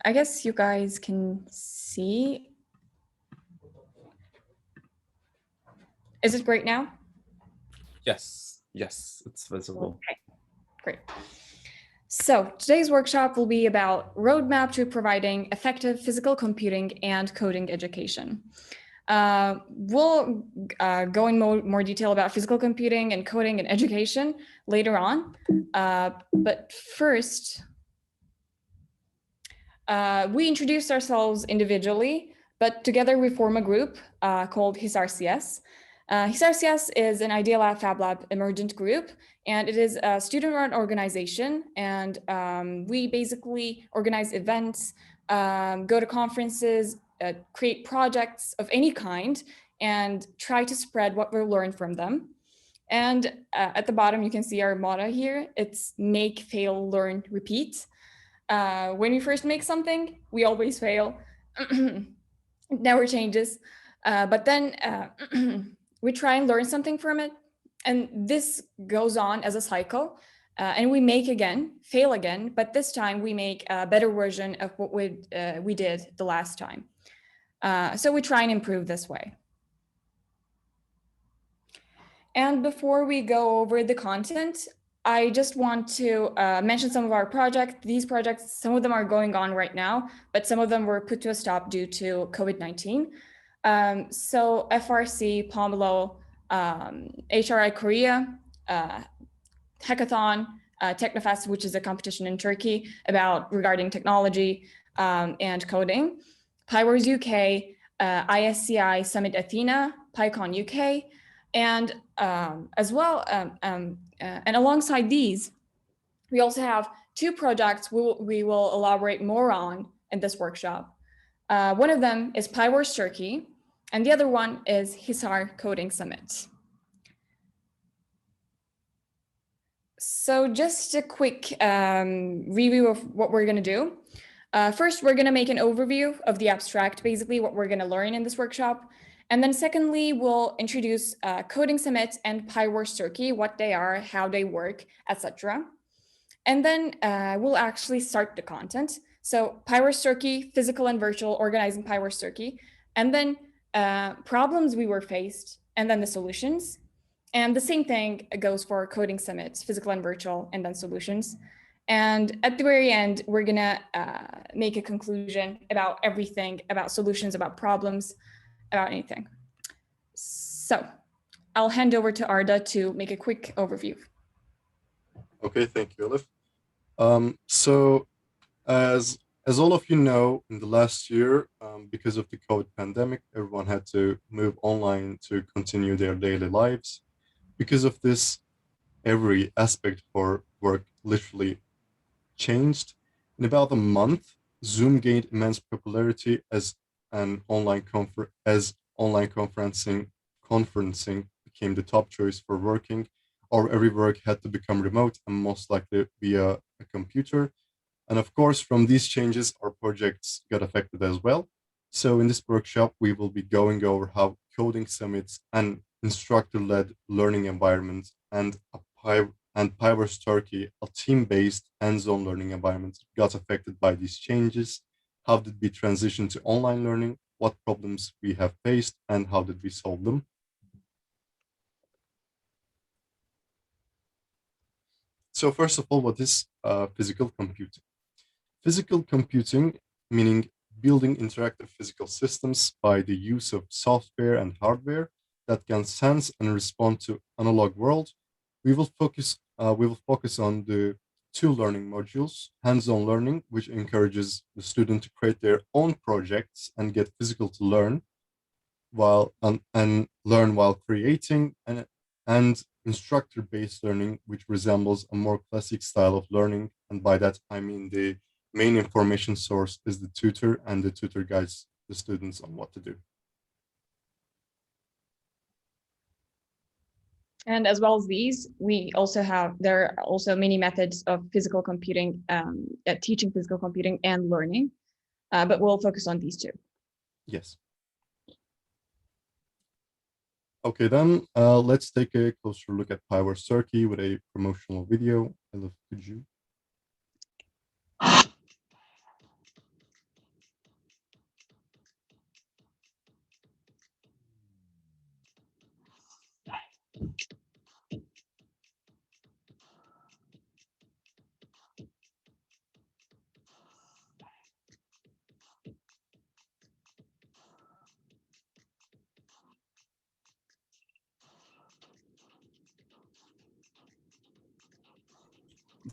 I guess you guys can see. Is it great now? Yes, it's visible. Okay, great. So today's workshop will be about roadmap to providing effective physical computing and coding education. We'll go in more detail about physical computing and coding and education later on. But first, we introduced ourselves individually, but together we form a group called HisarCS. HisarCS is an ideaLab FabLab emergent group, and it is a student-run organization. And we basically organize events, go to conferences, create projects of any kind, and try to spread what we learn from them. And at the bottom, you can see our motto here. It's make, fail, learn, repeat. When we first make something, we always fail. It never changes. But then we try and learn something from it. And this goes on as a cycle. And we make again, fail again, but this time we make a better version of what we did the last time. So we try and improve this way. And before we go over the content, I just want to mention some of our projects. These projects, some of them are going on right now, but some of them were put to a stop due to COVID-19. So FRC, Pomelo, HRI Korea, Hackathon, Technofest, which is a competition in Turkey regarding technology and coding, PyWars UK, ISCI Summit Athena, PyCon UK, and as well, and alongside these, we also have two projects we will elaborate more on in this workshop. One of them is PyWars Turkey, and the other one is Hisar Coding Summit. So just a quick review of what we're going to do. First, we're going to make an overview of the abstract, basically what we're going to learn in this workshop. And then secondly, we'll introduce Coding Summit and PyWars Turkey, what they are, how they work, etc. And then we'll actually start the content. So PyWars Turkey, physical and virtual, organizing PyWars Turkey, and then problems we were faced, and then the solutions. And the same thing goes for Coding Summit, physical and virtual, and then solutions. And at the very end, we're gonna make a conclusion about everything, about solutions, about problems, about anything. So I'll hand over to Arda to make a quick overview. Okay, thank you, Elif. So as all of you know, in the last year, because of the COVID pandemic, everyone had to move online to continue their daily lives. Because of this, every aspect for work literally changed. In about a month, Zoom gained immense popularity as online conferencing became the top choice for working, or every work had to become remote and most likely via a computer. And of course, from these changes, our projects got affected as well. So in this workshop, we will be going over how coding summits and instructor-led learning environments and PyWars Turkey, a team-based hands-on learning environment, got affected by these changes. How did we transition to online learning? What problems we have faced and how did we solve them? So first of all, what is physical computing? Physical computing, meaning building interactive physical systems by the use of software and hardware that can sense and respond to analog world. We will focus on the two learning modules: hands-on learning, which encourages the student to create their own projects and get physical to learn and learn while creating, and instructor-based learning, which resembles a more classic style of learning. And by that, I mean the main information source is the tutor, and the tutor guides the students on what to do. And as well as these, there are also many methods of physical computing, teaching physical computing and learning, but we'll focus on these two. Yes. Okay, then let's take a closer look at PyWars Turkey with a promotional video. Elif, could you?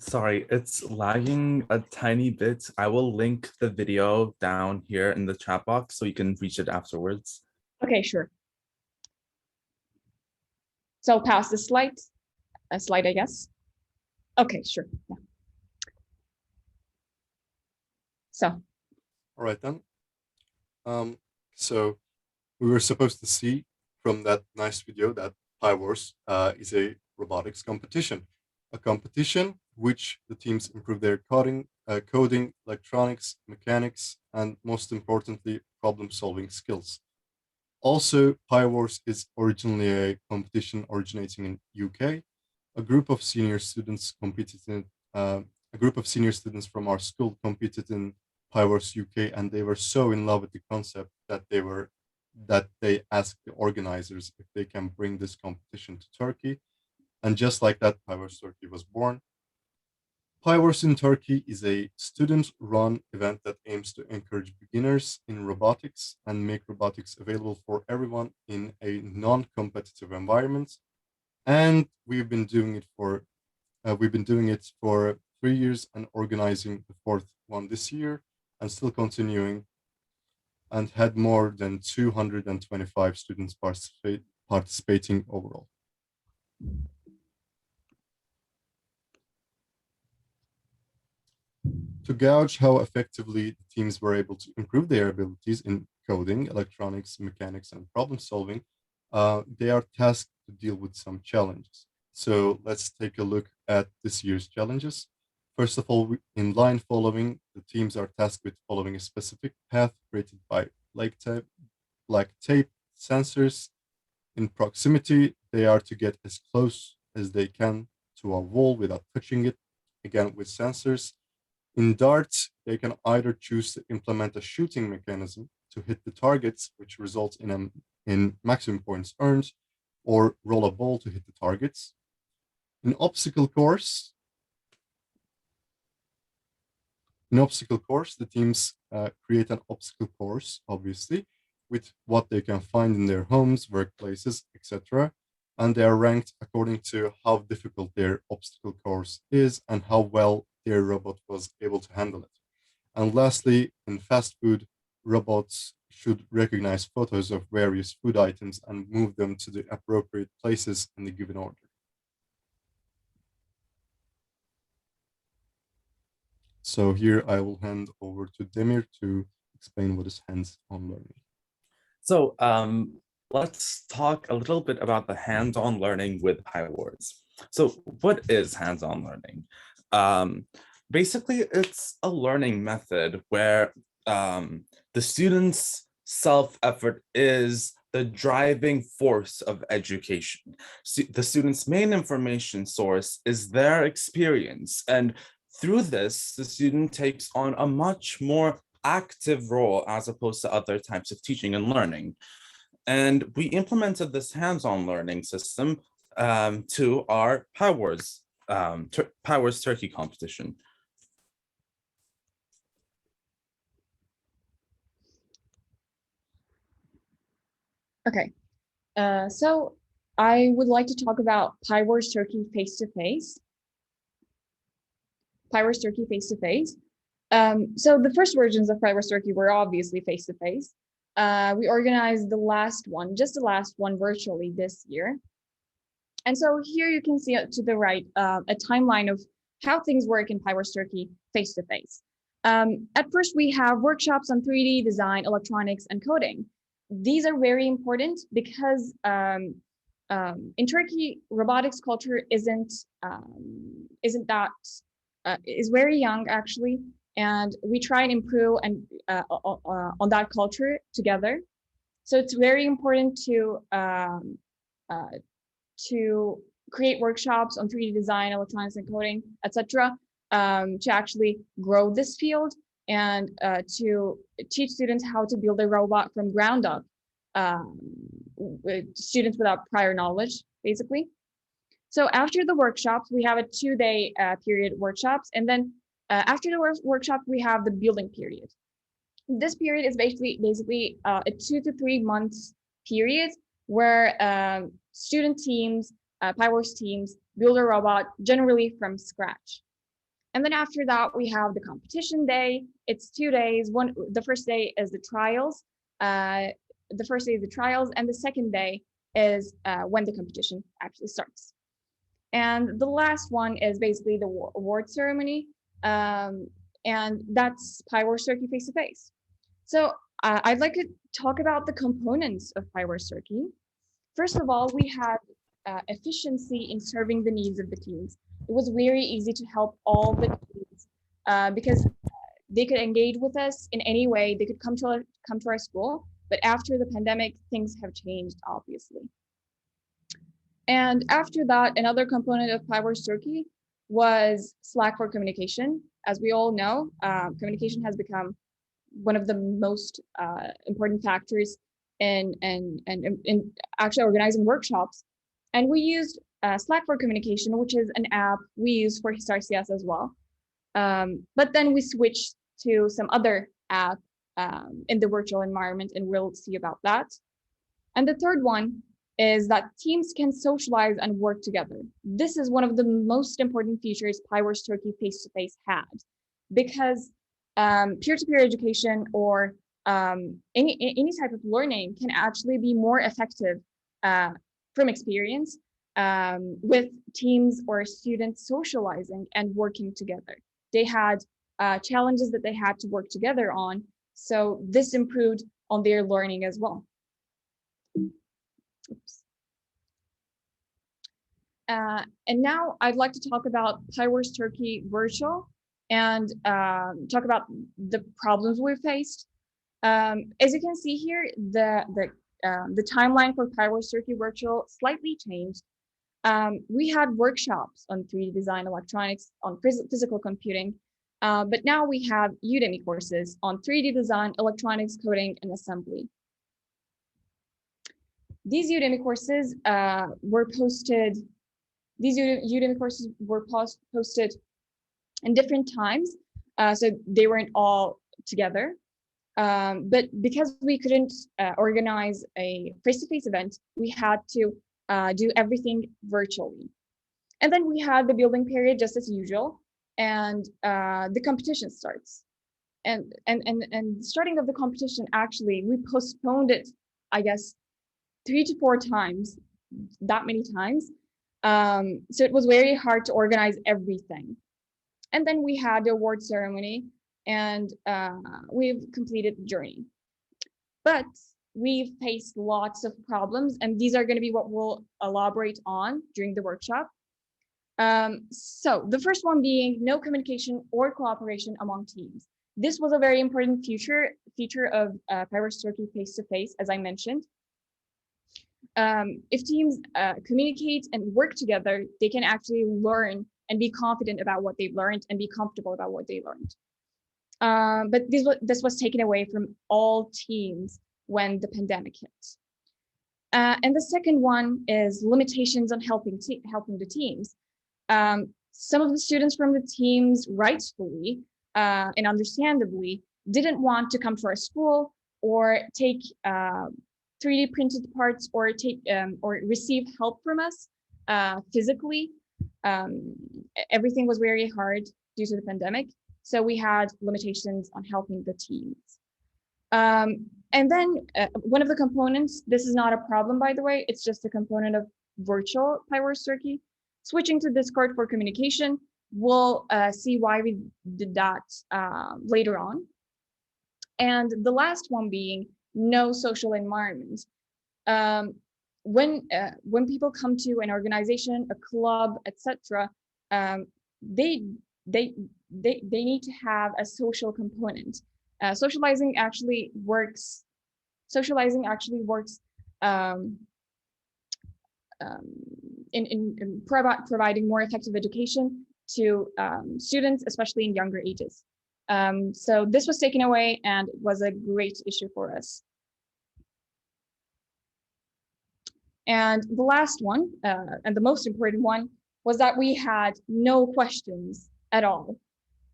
Sorry, it's lagging a tiny bit. I will link the video down here in the chat box so you can reach it afterwards. Okay, sure. So pass the slide, I guess. Okay, sure. Yeah. So. All right then. So we were supposed to see from that nice video that Firework is a robotics competition, a competition which the teams improve their coding, electronics, mechanics, and most importantly, problem-solving skills. Also, Firework is originally a competition originating in UK. A group of senior students competed in a group of senior students from our school competed in Firework UK, and they were so in love with the concept that they asked the organizers if they can bring this competition to Turkey. And just like that, Firework Turkey was born. Firework in Turkey is a student-run event that aims to encourage beginners in robotics and make robotics available for everyone in a non-competitive environment. And we've been doing it for 3 years and organizing the fourth one this year, and still continuing, and had more than 225 students participating overall. To gauge how effectively the teams were able to improve their abilities in coding, electronics, mechanics, and problem solving, they are tasked to deal with some challenges. So let's take a look at this year's challenges. First of all, in line following, the teams are tasked with following a specific path created by black tape sensors. In proximity, they are to get as close as they can to a wall without touching it, again with sensors. In darts, they can either choose to implement a shooting mechanism to hit the targets, which results in maximum points earned, or roll a ball to hit the targets. In obstacle course, the teams create an obstacle course, obviously, with what they can find in their homes, workplaces, etc. And they are ranked according to how difficult their obstacle course is and how well their robot was able to handle it. And lastly, in fast food, robots should recognize photos of various food items and move them to the appropriate places in the given order. So here I will hand over to Demir to explain what is hands-on learning. So let's talk a little bit about the hands-on learning with Firework. So what is hands-on learning? Basically, it's a learning method where the student's self-effort is the driving force of education. The student's main information source is their experience, and through this, the student takes on a much more active role as opposed to other types of teaching and learning. And we implemented this hands-on learning system to our Firework Turkey competition. Okay, so I would like to talk about Firework Turkey face-to-face. Firework Turkey face-to-face. So the first versions of Firework Turkey were obviously face-to-face. We organized the last one, just the last one, virtually this year. And so here you can see to the right a timeline of how things work in Firework Turkey face-to-face. At first, we have workshops on 3D design, electronics, and coding. These are very important because in Turkey, robotics culture isn't that is very young actually, and we try and improve and on that culture together. So it's very important to create workshops on 3D design, electronics, and coding, etc., to actually grow this field and to teach students how to build a robot from ground up students without prior knowledge, basically. So after the workshops, we have a 2-day period workshops, and then after the workshop, we have the building period. This period is basically a 2 to 3 months period where student teams, Fireworks teams build a robot generally from scratch. And then after that, we have the competition day. It's 2 days. The first day is the trials. The first day is the trials, and the second day is when the competition actually starts. And the last one is basically the award ceremony, and that's Fireworks Turkey face-to-face. So I'd like to talk about the components of Fireworks Turkey. First of all, we had efficiency in serving the needs of the teams. It was very easy to help all the teams because they could engage with us in any way. They could come to our school, but after the pandemic, things have changed, obviously. And after that, another component of Fireworks Turkey was Slack for communication. As we all know, communication has become one of the most important factors in actually organizing workshops. And we used Slack for communication, which is an app we use for HisarCS as well. But then we switched to some other app in the virtual environment, and we'll see about that. And the third one is that teams can socialize and work together. This is one of the most important features Fireworks Turkey face-to-face had, because peer-to-peer education or any type of learning can actually be more effective from experience with teams or students socializing and working together. They had challenges that they had to work together on, so this improved on their learning as well. Oops. And now I'd like to talk about Fireworks Turkey virtual and talk about the problems we faced. As you can see here, the timeline for Fireworks Turkey virtual slightly changed. We had workshops on 3D design, electronics, on physical computing, but now we have Udemy courses on 3D design, electronics, coding, and assembly. These Udemy courses were posted. These Udemy courses were posted in different times, so they weren't all together. But because we couldn't organize a face-to-face event, we had to do everything virtually. And then we had the building period just as usual, and the competition starts. And starting of the competition, actually, we postponed it, I guess, 3 to 4 times, that many times. So it was very hard to organize everything. And then we had the award ceremony, and we've completed the journey. But we've faced lots of problems, and these are going to be what we'll elaborate on during the workshop. So the first one being no communication or cooperation among teams. This was a very important feature of Fireworks Turkey face-to-face, as I mentioned. If teams communicate and work together, they can actually learn and be confident about what they've learned and be comfortable about what they learned. But this was taken away from all teams when the pandemic hit. And the second one is limitations on helping the teams. Some of the students from the teams rightfully and understandably didn't want to come to our school or take 3D printed parts or receive help from us physically. Everything was very hard due to the pandemic, so we had limitations on helping the teams. And then one of the components, this is not a problem, by the way, it's just a component of virtual Fireworks Turkey. Switching to Discord for communication, we'll see why we did that later on. And the last one being no social environment. When people come to an organization, a club, etc., they need to have a social component. Socializing actually works in providing more effective education to students, especially in younger ages. So this was taken away, and it was a great issue for us. And the last one, and the most important one, was that we had no questions at all.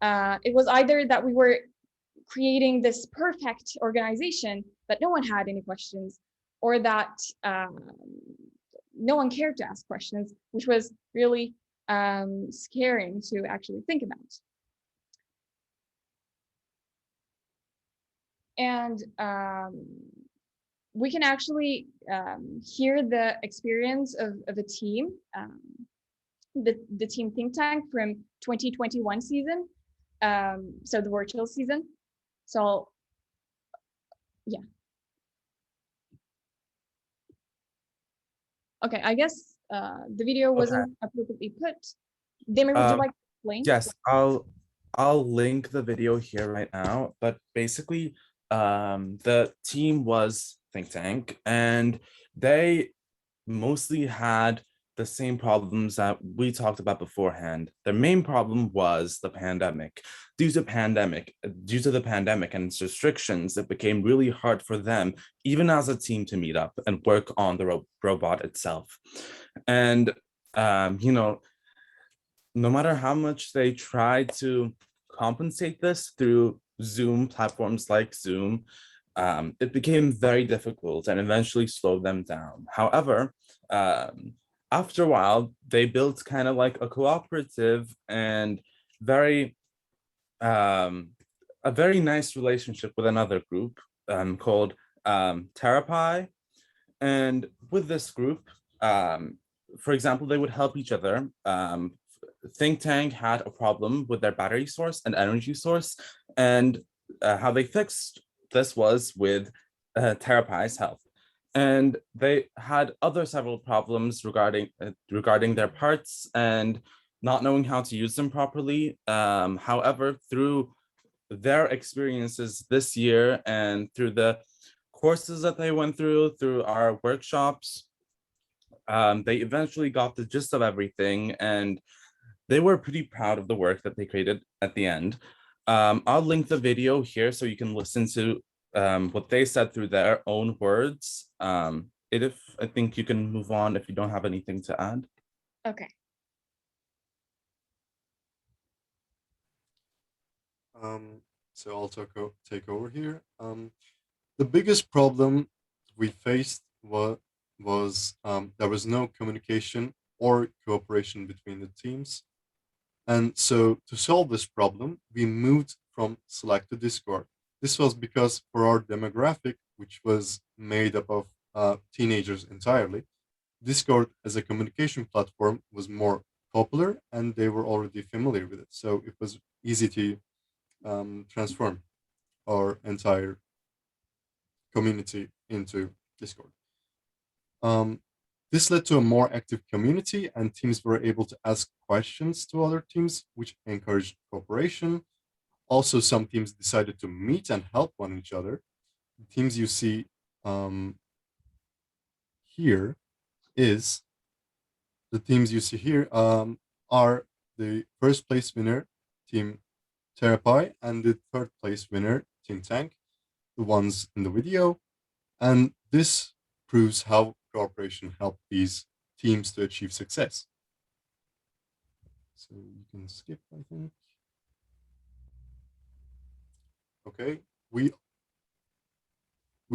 It was either that we were creating this perfect organization, but no one had any questions, or that no one cared to ask questions, which was really scaring to actually think about. And we can actually hear the experience of a team, the team think tank from 2021 season, so the virtual season. So yeah. Okay, I guess the video wasn't appropriately put. Damir, would you like to explain? Yes, I'll link the video here right now, but basically the team was think tank and they mostly had the same problems that we talked about beforehand. Their main problem was the pandemic. Due to the pandemic and its restrictions, it became really hard for them, even as a team, to meet up and work on the robot itself. And you know, no matter how much they tried to compensate this through Zoom platforms like Zoom, it became very difficult and eventually slowed them down. However, after a while, they built kind of like a cooperative and a very nice relationship with another group called Therapy. And with this group, for example, they would help each other. Think Tank had a problem with their battery source and energy source, and how they fixed this was with Therapy's help. And they had several problems regarding their parts and not knowing how to use them properly. However, through their experiences this year and through the courses that they went through our workshops, they eventually got the gist of everything, and they were pretty proud of the work that they created at the end. I'll link the video here so you can listen to what they said through their own words. If I think you can move on if you don't have anything to add. Okay. So I'll take over here. The biggest problem we faced was there was no communication or cooperation between the teams. And so to solve this problem, we moved from Slack to Discord. This was because for our demographic, which was made up of teenagers entirely, Discord as a communication platform was more popular and they were already familiar with it. So it was easy to transform our entire community into Discord. This led to a more active community and teams were able to ask questions to other teams, which encouraged cooperation. Also, some teams decided to meet and help one each other. The teams you see here are the first place winner, Team Therapy, and the third place winner, Team Tank, the ones in the video. And this proves how cooperation helped these teams to achieve success. So you can skip, I think. Okay, we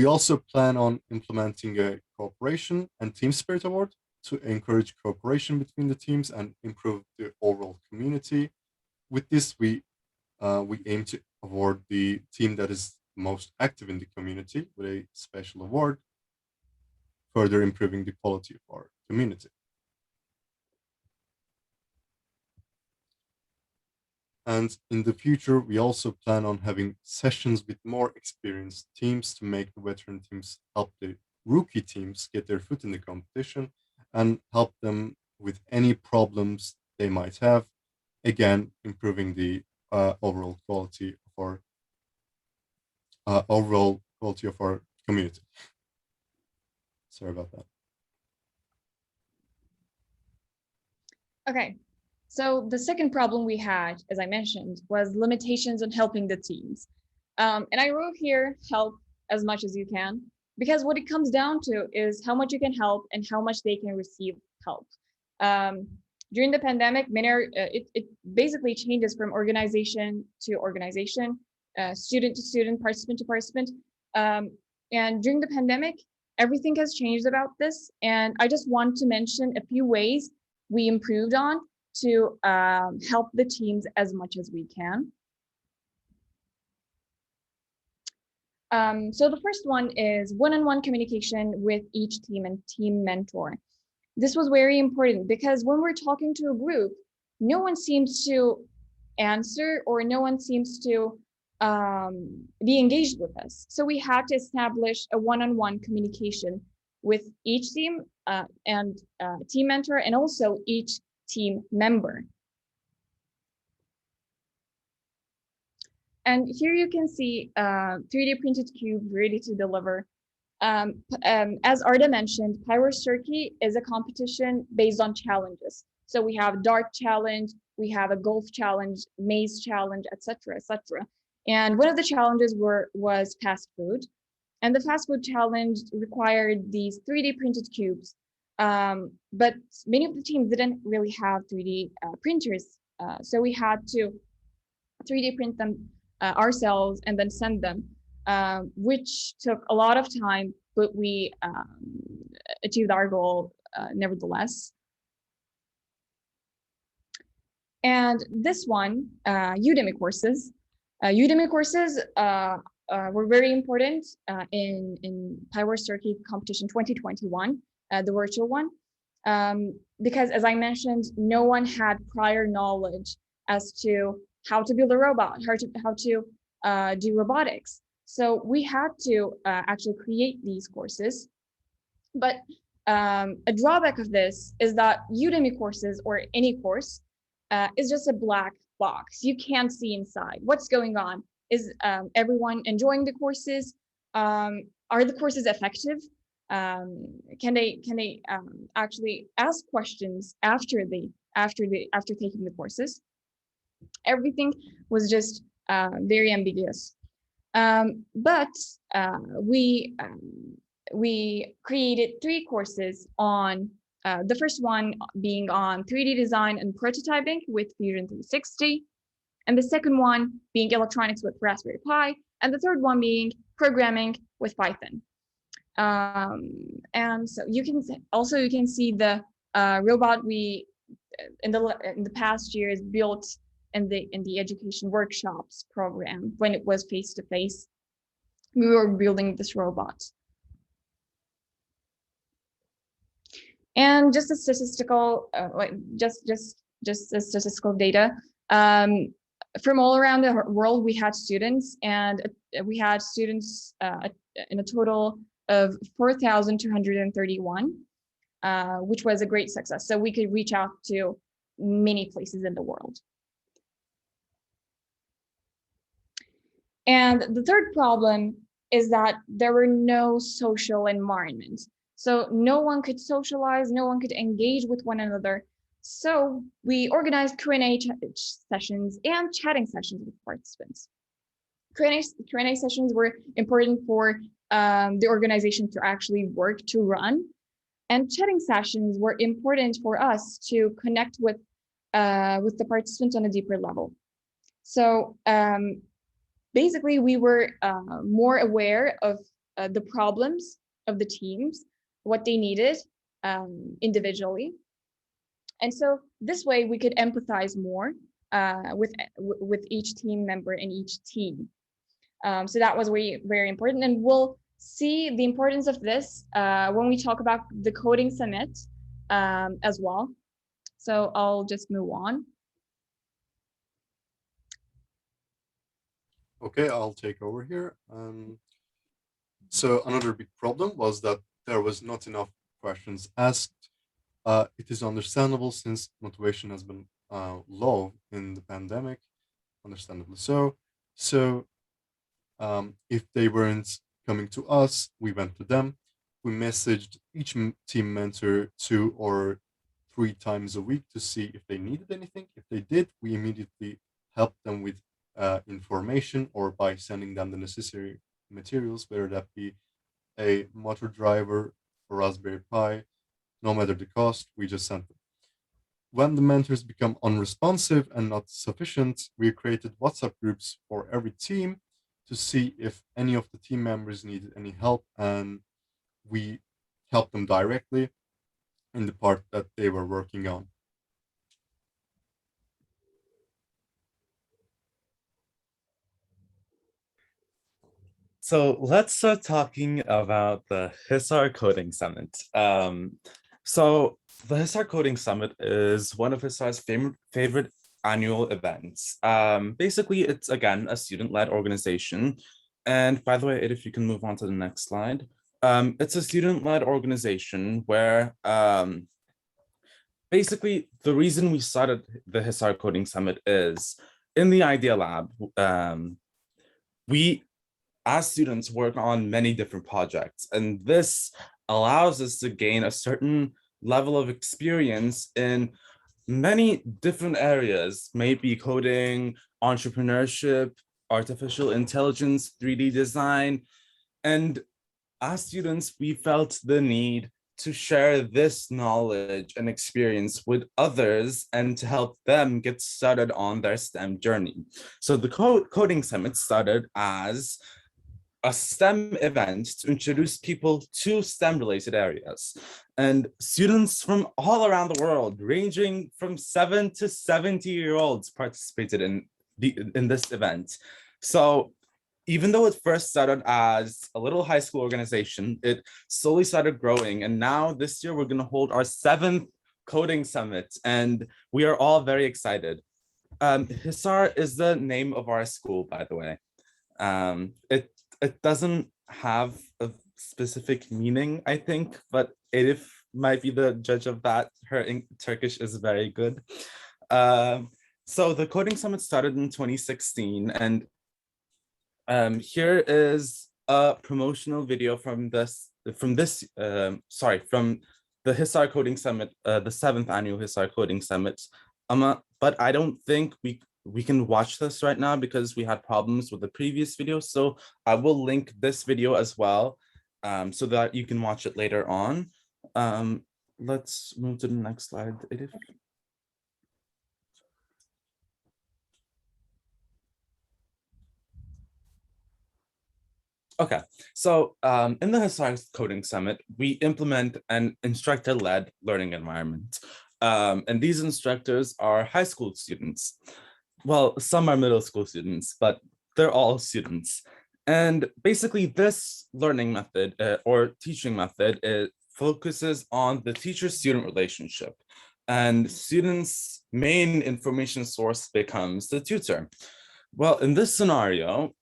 also plan on implementing a cooperation and team spirit award to encourage cooperation between the teams and improve the overall community. With this, we aim to award the team that is most active in the community with a special award, further improving the quality of our community. And in the future, we also plan on having sessions with more experienced teams to make the veteran teams help the rookie teams get their foot in the competition and help them with any problems they might have, again, improving the overall quality of our community. Sorry about that. Okay, so the second problem we had, as I mentioned, was limitations on helping the teams. And I wrote here, help as much as you can, because what it comes down to is how much you can help and how much they can receive help. During the pandemic, it basically changes from organization to organization, student to student, participant to participant. And during the pandemic, everything has changed about this. And I just want to mention a few ways we improved on to help the teams as much as we can. So the first one is one-on-one communication with each team and team mentor. This was very important because when we're talking to a group, no one seems to answer or no one seems to be engaged with us. So we had to establish a one-on-one communication with each team and team mentor and also each team member. And here you can see 3D printed cube ready to deliver. As Arda mentioned, Firework is a competition based on challenges. So we have dart challenge, we have a golf challenge, maze challenge, etc., etc. And one of the challenges was fast food. And the fast food challenge required these 3D printed cubes. But many of the teams didn't really have 3D printers. So we had to 3D print them ourselves and then send them, which took a lot of time, but we achieved our goal nevertheless. And this one, Udemy Courses. Udemy Courses were very important in Firework competition 2021, the virtual one, because as I mentioned, no one had prior knowledge as to how to build a robot, how to do robotics. So we had to actually create these courses. But a drawback of this is that Udemy Courses or any course is just a black box. You can't see inside what's going on. Is everyone enjoying the courses? Are the courses effective? Can they actually ask questions after taking the courses? Everything was just very ambiguous. But we created 3 courses on the first one being on 3D design and prototyping with Fusion 360, and the second one being electronics with Raspberry Pi, and the third one being programming with Python. And so you can see the robot we in the past years built in the education workshops program. When it was face-to-face, we were building this robot. And just a statistical, just a statistical data. From all around the world, we had students, and we had students in a total of 4,231, which was a great success. So we could reach out to many places in the world. And the third problem is that there were no social environments. So no one could socialize, no one could engage with one another. So we organized Q&A sessions and chatting sessions with participants. Q&A sessions were important for the organization to actually work to run. And chatting sessions were important for us to connect with the participants on a deeper level. So basically, we were more aware of the problems of the teams, what they needed individually. And so this way we could empathize more with each team member and each team. So that was very important. And we'll see the importance of this when we talk about the Coding Summit as well. So I'll just move on. Okay, I'll take over here. So another big problem was that there was not enough questions asked. It is understandable since motivation has been low in the pandemic, understandably so. So if they weren't coming to us, we went to them. We messaged each team mentor 2 or 3 times a week to see if they needed anything. If they did, we immediately helped them with information or by sending them the necessary materials, whether that be a motor driver or Raspberry Pi, no matter the cost, we just sent them. When the mentors become unresponsive and not sufficient, we created WhatsApp groups for every team to see if any of the team members needed any help, and we helped them directly in the part that they were working on. So let's start talking about the Hisar Coding Summit. So the Hisar Coding Summit is one of Hisar's favorite annual events. Basically, it's, again, a student-led organization. And by the way, if you can move on to the next slide. It's a student-led organization where basically the reason we started the Hisar Coding Summit is in the ideaLab, we as students work on many different projects, and this allows us to gain a certain level of experience in many different areas, maybe coding, entrepreneurship, artificial intelligence, 3D design. And as students, we felt the need to share this knowledge and experience with others and to help them get started on their STEM journey. So the Coding Summit started as a STEM event to introduce people to STEM related areas. And students from all around the world, ranging from 7 to 70-year-olds, participated in this event. So even though it first started as a little high school organization, it slowly started growing. And now this year, we're going to hold our 7th Coding Summit, and we are all very excited. Hisar is the name of our school, by the way. It doesn't have a specific meaning, I think, but Elif might be the judge of that. Her Turkish is very good. So the Coding Summit started in 2016, and here is a promotional video from the Hisar Coding Summit, the 7th annual Hisar Coding Summit. But I don't think we can watch this right now because we had problems with the previous video. So I will link this video as well, so that you can watch it later on. Let's move to the next slide, Edith. Okay, so in the Hisar Coding Summit, we implement an instructor-led learning environment. And these instructors are high school students. Well, some are middle school students, but they're all students. And basically this learning method or teaching method, it focuses on the teacher-student relationship. And students' main information source becomes the tutor. Well, in this scenario,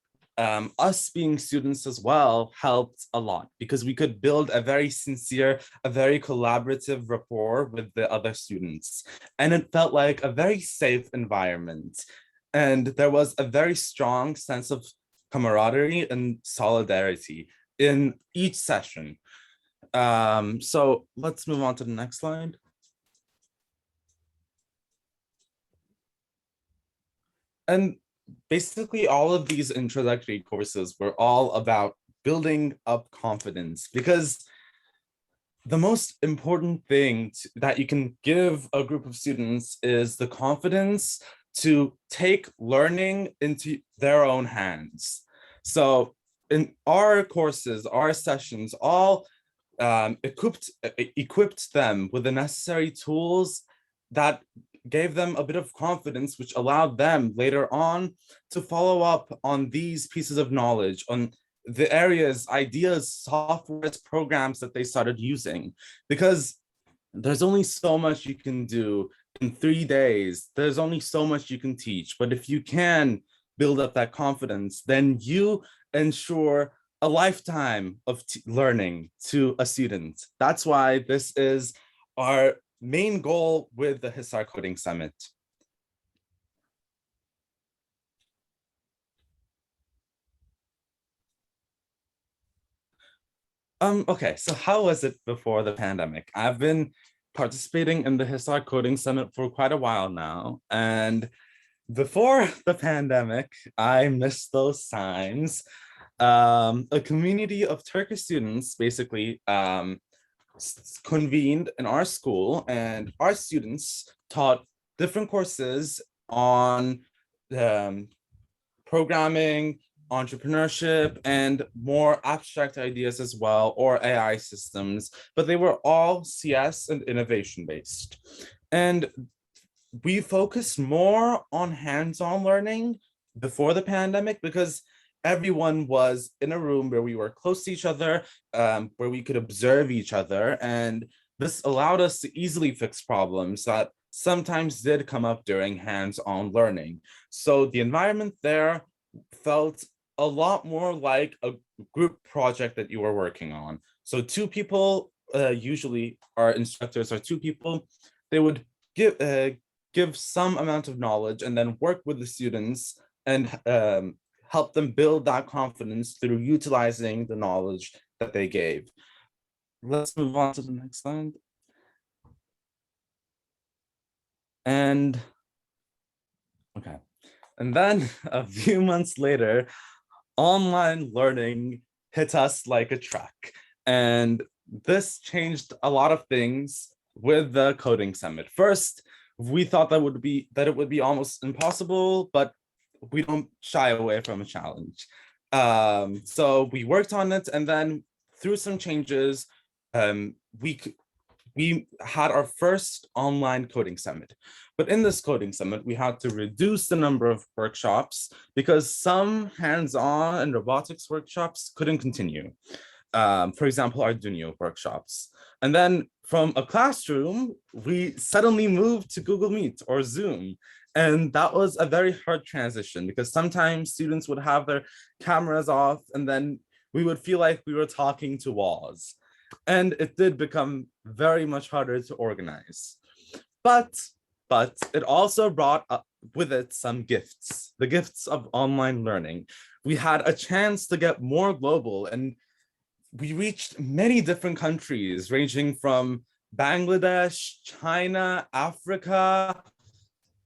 us being students as well helped a lot because we could build a very sincere, a very collaborative rapport with the other students. And it felt like a very safe environment. And there was a very strong sense of camaraderie and solidarity in each session. So let's move on to the next slide. And basically, all of these introductory courses were all about building up confidence, because the most important thing that you can give a group of students is the confidence to take learning into their own hands. So in our courses, our sessions, all equipped them with the necessary tools that gave them a bit of confidence, which allowed them later on to follow up on these pieces of knowledge, on the areas, ideas, softwares, programs that they started using. Because there's only so much you can do in 3 days. There's only so much you can teach. But if you can build up that confidence, then you ensure a lifetime of learning to a student. That's why this is our main goal with the Hisar Coding Summit. Okay, so how was it before the pandemic? I've been participating in the Hisar Coding Summit for quite a while now, and before the pandemic, I missed those times. a community of Turkish students basically convened in our school, and our students taught different courses on programming, entrepreneurship, and more abstract ideas as well, or AI systems, but they were all CS and innovation based. And we focused more on hands-on learning before the pandemic because everyone was in a room where we were close to each other, where we could observe each other. And this allowed us to easily fix problems that sometimes did come up during hands-on learning. So the environment there felt a lot more like a group project that you were working on. So two people, usually our instructors are two people, they would give some amount of knowledge and then work with the students and help them build that confidence through utilizing the knowledge that they gave. Let's move on to the next slide. And okay, and then a few months later, online learning hit us like a truck. And this changed a lot of things with the coding summit. First, we thought that it would be almost impossible, but we don't shy away from a challenge. So we worked on it, and then through some changes, we had our first online coding summit. But in this coding summit, we had to reduce the number of workshops because some hands-on and robotics workshops couldn't continue. For example, Arduino workshops. And then from a classroom, we suddenly moved to Google Meet or Zoom. And that was a very hard transition because sometimes students would have their cameras off and then we would feel like we were talking to walls. And it did become very much harder to organize. But it also brought up with it some gifts, the gifts of online learning. We had a chance to get more global, and we reached many different countries, ranging from Bangladesh, China, Africa,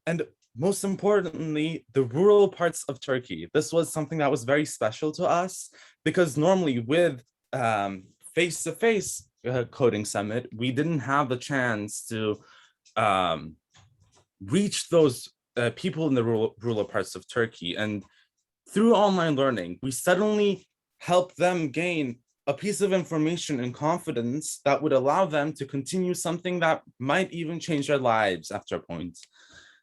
and most importantly, the rural parts of Turkey. This was something that was very special to us because normally with face-to-face coding summit, we didn't have the chance to reach those people in the rural parts of Turkey. And through online learning, we suddenly helped them gain a piece of information and confidence that would allow them to continue something that might even change their lives after a point.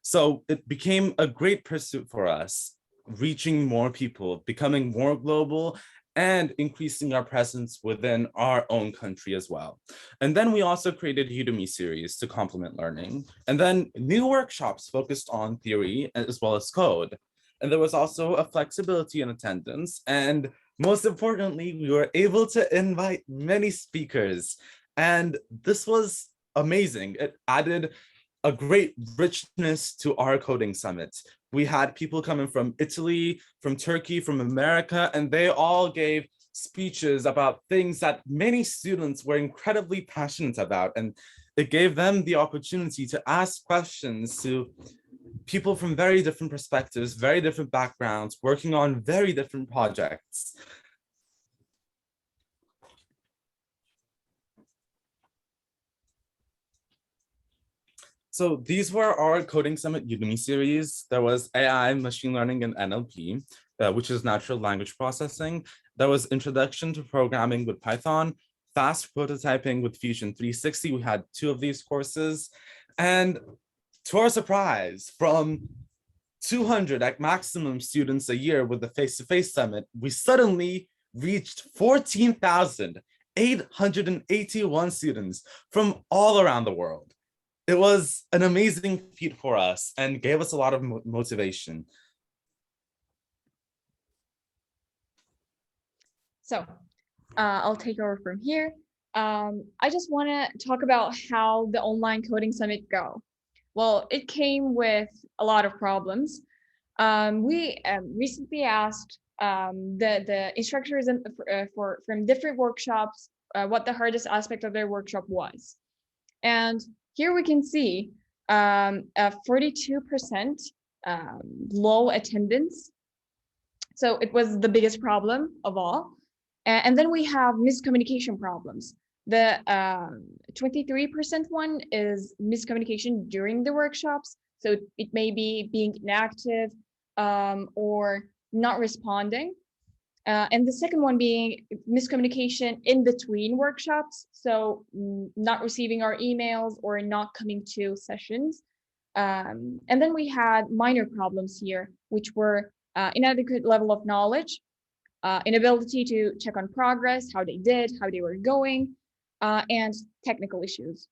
So it became a great pursuit for us, reaching more people, becoming more global, and increasing our presence within our own country as well. And then we also created Udemy series to complement learning. And then new workshops focused on theory as well as code. And there was also a flexibility in attendance. And most importantly, we were able to invite many speakers. And this was amazing. It added a great richness to our coding summit. We had people coming from Italy, from Turkey, from America, and they all gave speeches about things that many students were incredibly passionate about. And it gave them the opportunity to ask questions to people from very different perspectives, very different backgrounds, working on very different projects. So these were our Coding Summit Udemy series. There was AI, machine learning, and NLP, which is natural language processing. There was Introduction to Programming with Python, Fast Prototyping with Fusion 360. We had 2 of these courses. And to our surprise, from 200 at maximum students a year with the face-to-face summit, we suddenly reached 14,881 students from all around the world. It was an amazing feat for us and gave us a lot of motivation. So I'll take over from here. I just want to talk about how the online coding summit go. Well, it came with a lot of problems. We recently asked the instructors from different workshops what the hardest aspect of their workshop was. And here we can see a 42% low attendance. So it was the biggest problem of all. And then we have miscommunication problems. The 23% one is miscommunication during the workshops. So it may be being inactive or not responding. And the second one being miscommunication in between workshops. So not receiving our emails or not coming to sessions. And then we had minor problems here, which were inadequate level of knowledge, inability to check on progress, how they did, how they were going, and technical issues.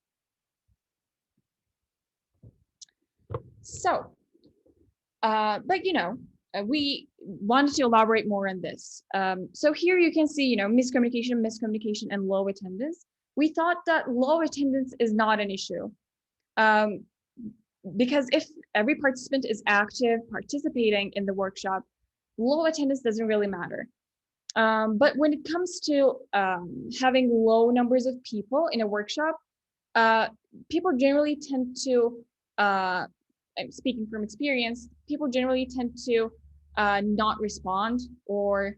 So, but we wanted to elaborate more on this. So here you can see, miscommunication, and low attendance. We thought that low attendance is not an issue. Because if every participant is active, participating in the workshop, low attendance doesn't really matter. But when it comes to having low numbers of people in a workshop, people generally tend to, I'm speaking from experience, people generally tend to not respond or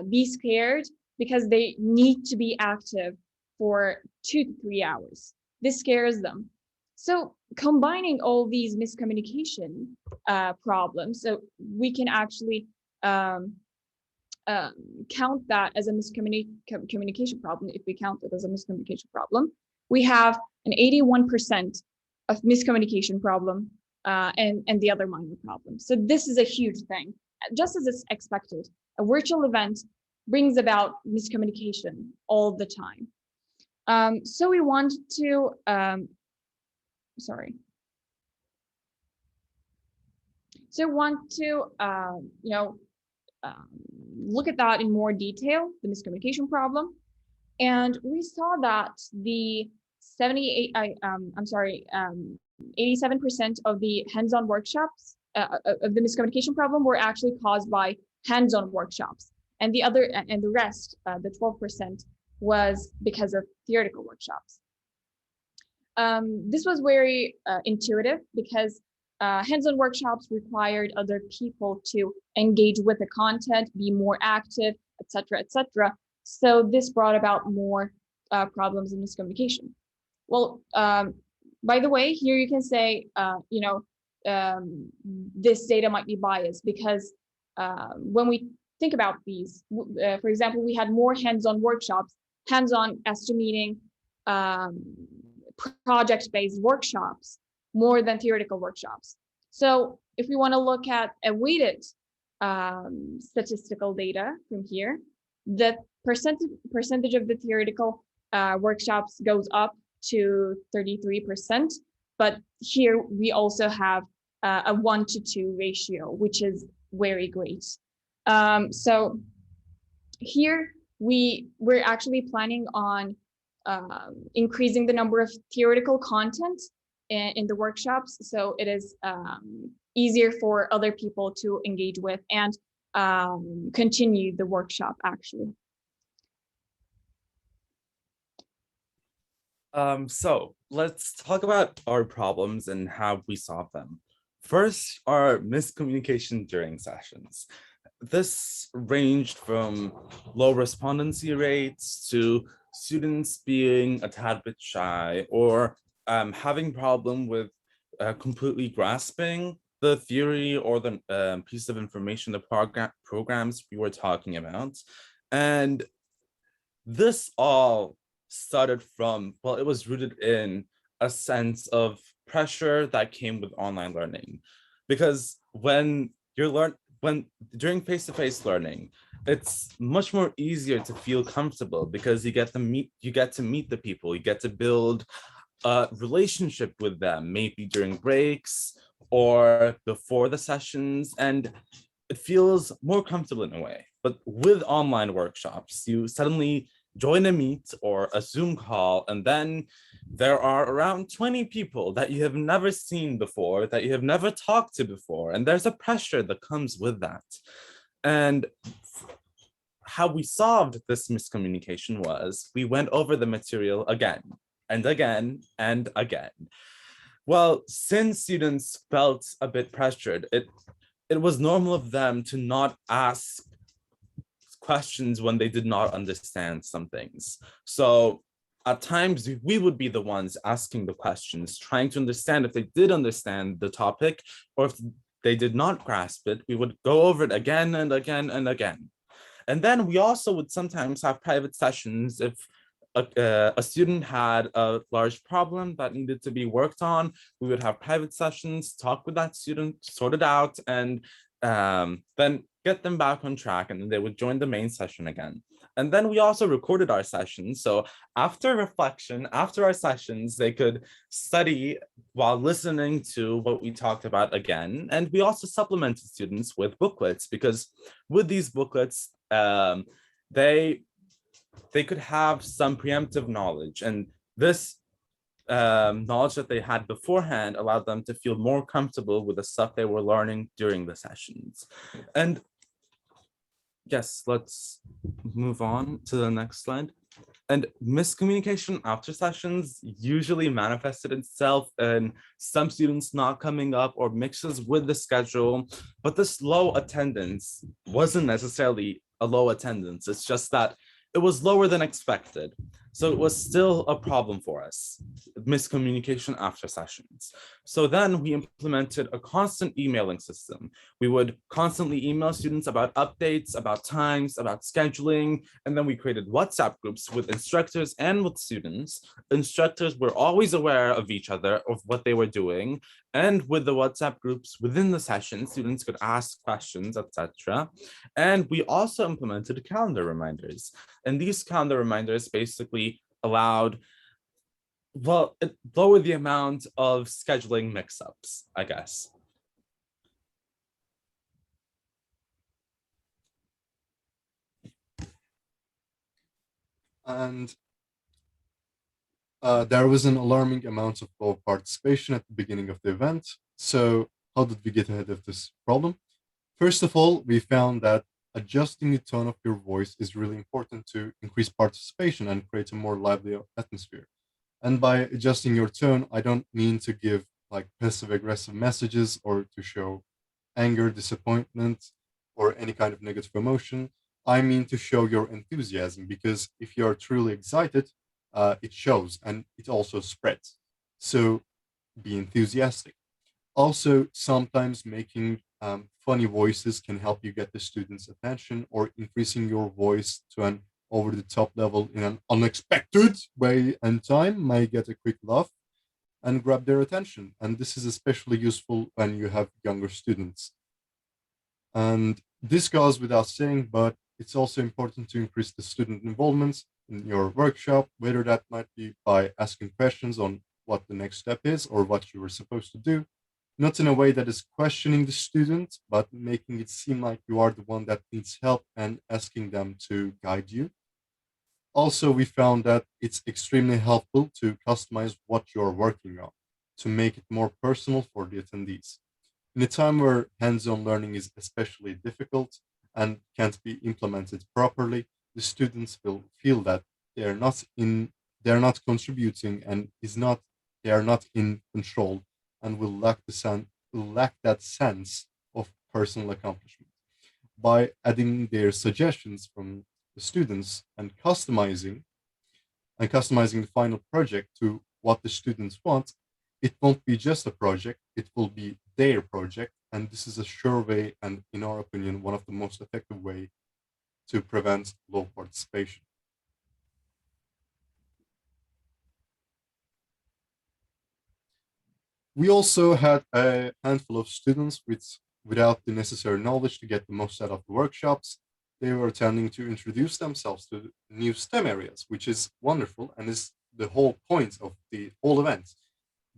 be scared because they need to be active for 2 to 3 hours. This scares them. So combining all these miscommunication problems, so we can actually count that as a miscommunication problem. If we count it as a miscommunication problem, we have an 81% of miscommunication problem and the other minor problems. So this is a huge thing. Just as it's expected, a virtual event brings about miscommunication all the time. So we want to, So want to, look at that in more detail, the miscommunication problem. And we saw that the 87% of the hands-on workshops of the miscommunication problem were actually caused by hands-on workshops. And the rest, the 12%, was because of theoretical workshops. This was very intuitive because hands-on workshops required other people to engage with the content, be more active, etc., etc. So this brought about more problems in miscommunication. Well, by the way, here you can say, this data might be biased because when we think about these, for example, we had more hands-on workshops, hands-on as to meaning project-based workshops more than theoretical workshops. So if we want to look at a weighted statistical data from here, the percentage of the theoretical workshops goes up to 33%, but here we also have a 1-to-2 ratio, which is very great. So here we're actually planning on increasing the number of theoretical content in the workshops, so it is easier for other people to engage with and continue the workshop actually. So let's talk about our problems and how we solve them. First, our miscommunication during sessions. This ranged from low respondency rates to students being a tad bit shy or having problem with completely grasping the theory or the piece of information, the programs we were talking about. And this all started from, well, it was rooted in a sense of pressure that came with online learning. Because when during face-to-face learning, it's much more easier to feel comfortable because you get to meet the people, you get to build a relationship with them, maybe during breaks or before the sessions, and it feels more comfortable in a way. But with online workshops, you suddenly join a meet or a Zoom call, and then there are around 20 people that you have never seen before, that you have never talked to before, and there's a pressure that comes with that. And how we solved this miscommunication was we went over the material again and again and again. Well, since students felt a bit pressured, it was normal of them to not ask questions when they did not understand some things. So at times we would be the ones asking the questions, trying to understand if they did understand the topic, or if they did not grasp it, we would go over it again and again and again. And then we also would sometimes have private sessions if a student had a large problem that needed to be worked on. We would have private sessions, talk with that student, sort it out, and then get them back on track, and then they would join the main session again. And then we also recorded our sessions. So after reflection, after our sessions, they could study while listening to what we talked about again. And we also supplemented students with booklets, because with these booklets, they could have some preemptive knowledge. And this knowledge that they had beforehand allowed them to feel more comfortable with the stuff they were learning during the sessions. And yes, let's move on to the next slide. And miscommunication after sessions usually manifested itself in some students not coming up or mixes with the schedule, but this low attendance wasn't necessarily a low attendance. It's just that it was lower than expected. So it was still a problem for us, miscommunication after sessions. So then we implemented a constant emailing system. We would constantly email students about updates, about times, about scheduling, and then we created WhatsApp groups with instructors and with students. Instructors were always aware of each other, of what they were doing, and with the WhatsApp groups within the session, students could ask questions, etc. And we also implemented calendar reminders. And these calendar reminders basically allowed, well, it lowered the amount of scheduling mix-ups, I guess. And there was an alarming amount of low participation at the beginning of the event. So how did we get ahead of this problem? First of all, we found that adjusting the tone of your voice is really important to increase participation and create a more lively atmosphere. And by adjusting your tone, I don't mean to give like passive aggressive messages or to show anger, disappointment, or any kind of negative emotion. I mean to show your enthusiasm, because if you're truly excited, it shows and it also spreads. So be enthusiastic. Also, sometimes making funny voices can help you get the students' attention, or increasing your voice to an over the top level in an unexpected way and time might get a quick laugh and grab their attention. And this is especially useful when you have younger students. And this goes without saying, but it's also important to increase the student involvement in your workshop, whether that might be by asking questions on what the next step is or what you were supposed to do, not in a way that is questioning the student, but making it seem like you are the one that needs help and asking them to guide you. Also, we found that it's extremely helpful to customize what you're working on to make it more personal for the attendees. In a time where hands-on learning is especially difficult and can't be implemented properly, the students will feel that they're not contributing and they are not in control, and will lack that sense of personal accomplishment. By adding their suggestions from the students and customizing the final project to what the students want, it won't be just a project, it will be their project. And this is a sure way, and in our opinion, one of the most effective way to prevent low participation. We also had a handful of students without the necessary knowledge to get the most out of the workshops. They were tending to introduce themselves to new STEM areas, which is wonderful and is the whole point of the whole event.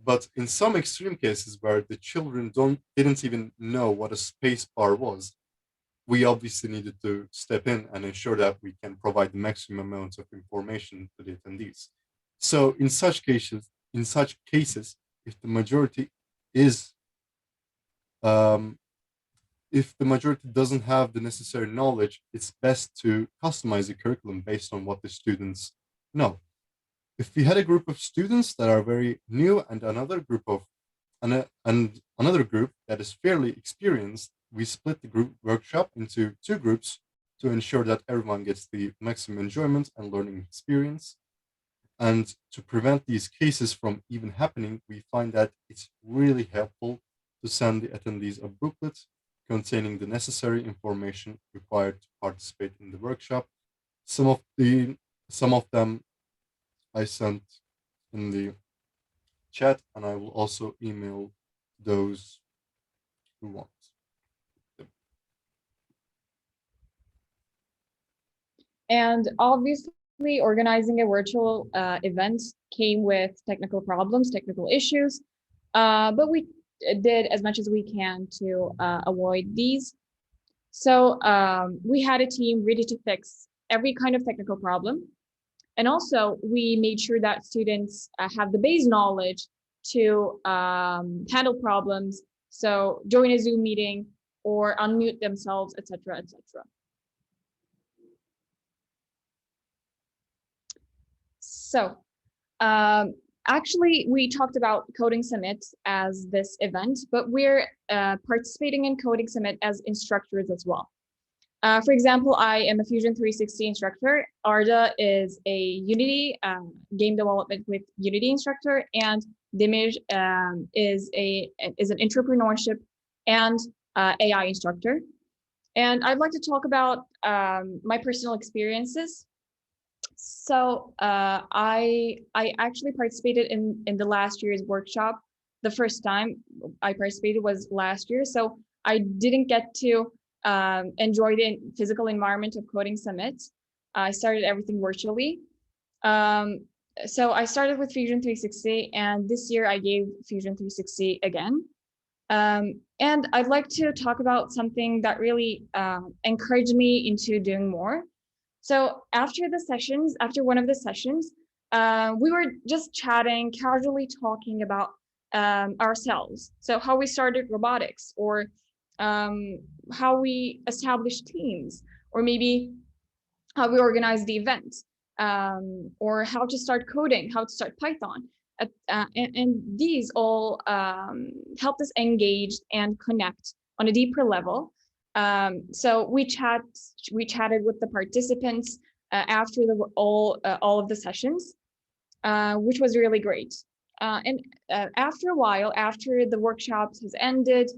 But in some extreme cases where the children didn't even know what a space bar was, we obviously needed to step in and ensure that we can provide the maximum amount of information to the attendees. So in such cases, if the majority is if the majority doesn't have the necessary knowledge, it's best to customize the curriculum based on what the students know. If we had a group of students that are very new and another group of and another group that is fairly experienced, we split the group workshop into two groups to ensure that everyone gets the maximum enjoyment and learning experience. And to prevent these cases from even happening, we find that it's really helpful to send the attendees a booklet containing the necessary information required to participate in the workshop. Some of them I sent in the chat, and I will also email those who want them. And obviously, organizing a virtual event came with technical problems, technical issues, but we did as much as we can to avoid these. So we had a team ready to fix every kind of technical problem. And also, we made sure that students have the base knowledge to handle problems. So join a Zoom meeting or unmute themselves, etc., etc. So actually, we talked about Coding Summit as this event, but we're participating in Coding Summit as instructors as well. For example, I am a Fusion 360 instructor. Arda is a Unity game development with Unity instructor, and Demir is an entrepreneurship and AI instructor. And I'd like to talk about my personal experiences. So I actually participated in the last year's workshop. The first time I participated was last year, so I didn't get to enjoy the physical environment of Coding Summit. I started everything virtually. So I started with Fusion 360, and this year I gave Fusion 360 again. And I'd like to talk about something that really encouraged me into doing more. So after one of the sessions, we were just chatting, casually talking about ourselves. So how we started robotics, or how we established teams, or maybe how we organized the event, or how to start coding, how to start Python. And these all helped us engage and connect on a deeper level. So we chatted with the participants after all of the sessions, which was really great. And after a while, after the workshops has ended,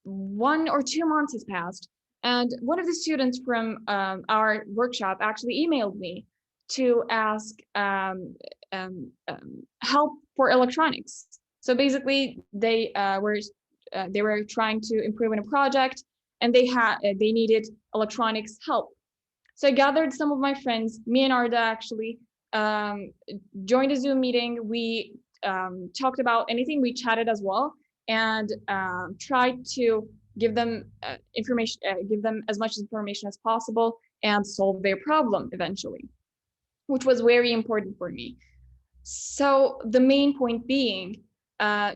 1 or 2 months has passed, and one of the students from our workshop actually emailed me to ask help for electronics. So basically, they were trying to improve in a project, and they needed electronics help. So I gathered some of my friends, me and Arda actually joined a Zoom meeting. We talked about anything, we chatted as well, and tried to give them information, give them as much information as possible, and solve their problem eventually, which was very important for me. So the main point being,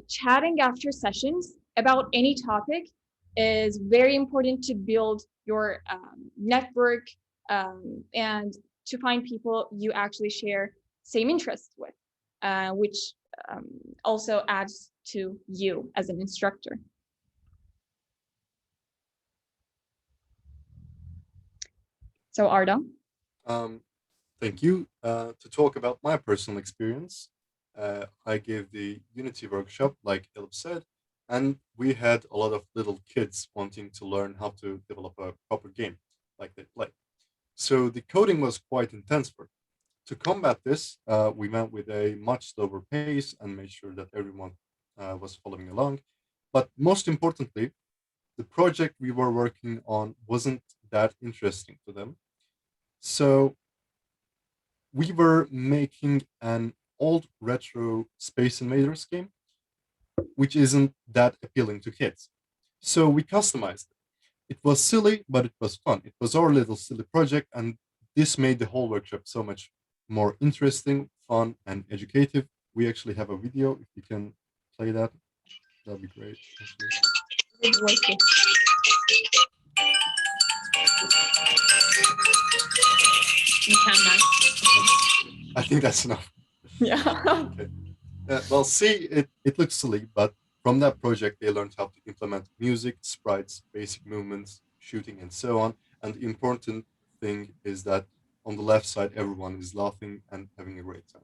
chatting after sessions about any topic is very important to build your network and to find people you actually share same interests with, which also adds to you as an instructor. So Arda. Thank you. To talk about my personal experience, I gave the Unity workshop, like Elif said, and we had a lot of little kids wanting to learn how to develop a proper game like they play. So the coding was quite intense for them. To combat this, we went with a much slower pace and made sure that everyone was following along. But most importantly, the project we were working on wasn't that interesting to them. So we were making an old retro Space Invaders game, which isn't that appealing to kids. So we customized it. It was silly, but it was fun. It was our little silly project, and this made the whole workshop so much more interesting, fun, and educative. We actually have a video. If you can play that, that'd be great. I think that's enough. Yeah. Okay. Well, see, it looks silly, but from that project, they learned how to implement music, sprites, basic movements, shooting, and so on. And the important thing is that on the left side, everyone is laughing and having a great time.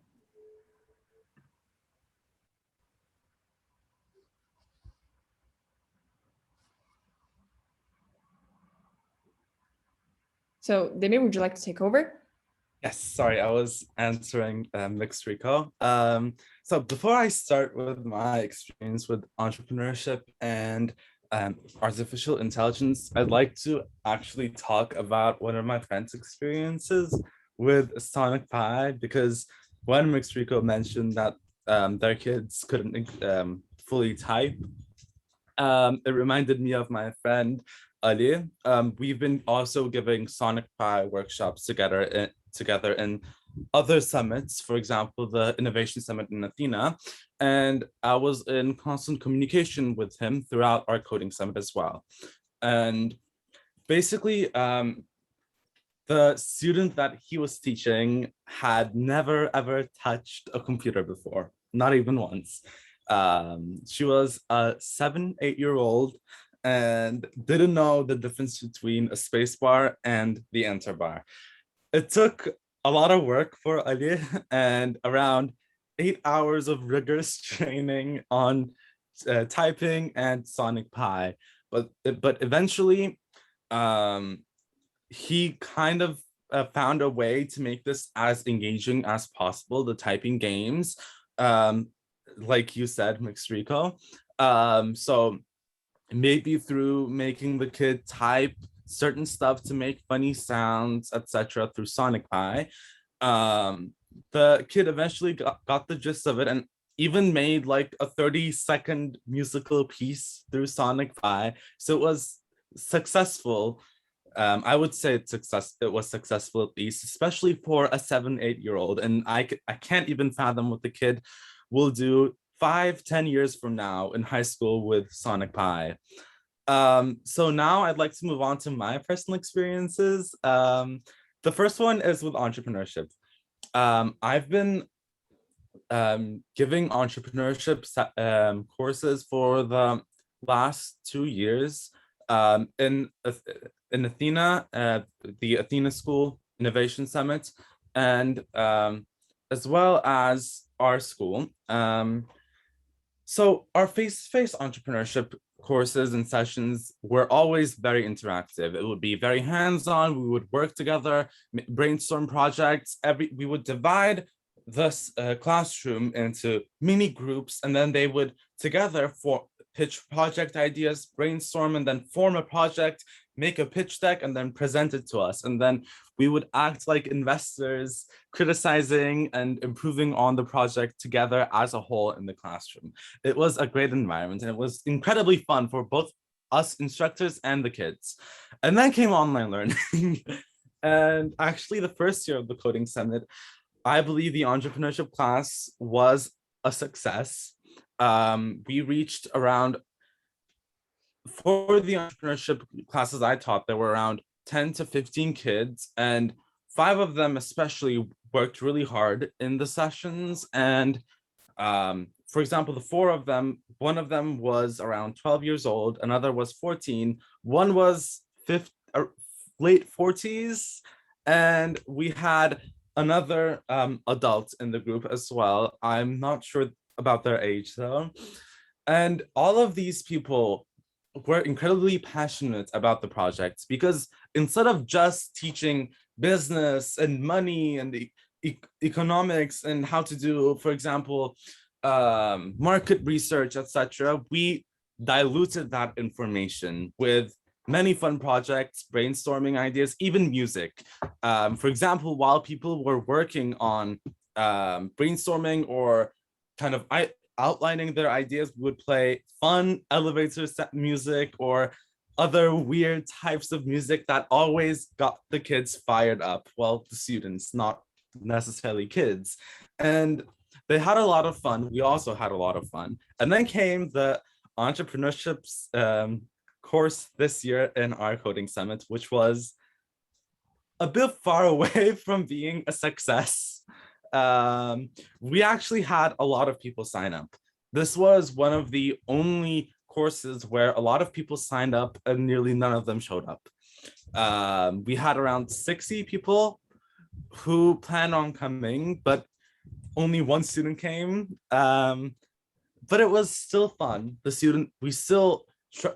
So, Demir, would you like to take over? Yes, sorry, I was answering mixed Rico. So before I start with my experience with entrepreneurship and artificial intelligence, I'd like to actually talk about one of my friends' experiences with Sonic Pi, because when mixed Rico mentioned that their kids couldn't fully type, it reminded me of my friend Ali. We've been also giving Sonic Pi workshops together in other summits, for example, the Innovation Summit in Athena. And I was in constant communication with him throughout our coding summit as well. And basically, the student that he was teaching had never ever touched a computer before, not even once. She was a 8-year-old and didn't know the difference between a space bar and the enter bar. It took a lot of work for Ali and around 8 hours of rigorous training on typing and Sonic Pi. But eventually, he kind of found a way to make this as engaging as possible, the typing games, like you said, Mixed Rico. So maybe through making the kid type certain stuff to make funny sounds, etc., through Sonic Pi, the kid eventually got the gist of it and even made like a 30-second musical piece through Sonic Pi. So it was successful. I would say it was successful at least, especially for a 7-8-year-old. And I can't even fathom what the kid will do 5-10 years from now in high school with Sonic Pi. So now I'd like to move on to my personal experiences. The first one is with entrepreneurship. I've been giving entrepreneurship courses for the last 2 years in Athena, the Athena School Innovation Summit, and as well as our school. So our face-to-face entrepreneurship courses and sessions were always very interactive. It would be very hands-on. We would work together, brainstorm projects. We would divide this classroom into mini groups, and then they would together pitch project ideas, brainstorm, and then form a project, make a pitch deck, and then present it to us. And then we would act like investors, criticizing and improving on the project together as a whole in the classroom. It was a great environment, and it was incredibly fun for both us instructors and the kids. And then came online learning. And actually, the first year of the Coding Summit, I believe the entrepreneurship class was a success. We reached around, for the entrepreneurship classes I taught, there were around 10 to 15 kids, and 5 of them especially worked really hard in the sessions. And for example, the 4 of them, one of them was around 12 years old, another was 14, one was late 40s, and we had another adult in the group as well. I'm not sure about their age though. And all of these people were incredibly passionate about the project, because instead of just teaching business and money and the economics and how to do, for example, market research, etc., we diluted that information with many fun projects, brainstorming ideas, even music. For example, while people were working on brainstorming or kind of outlining their ideas, we would play fun elevator set music or other weird types of music that always got the kids fired up. Well, the students, not necessarily kids. And they had a lot of fun. We also had a lot of fun. And then came the entrepreneurship course this year in our Coding Summit, which was a bit far away from being a success. we actually had a lot of people sign up. This was one of the only courses where a lot of people signed up and nearly none of them showed up. We had around 60 people who planned on coming, but only one student came. But it was still fun. We still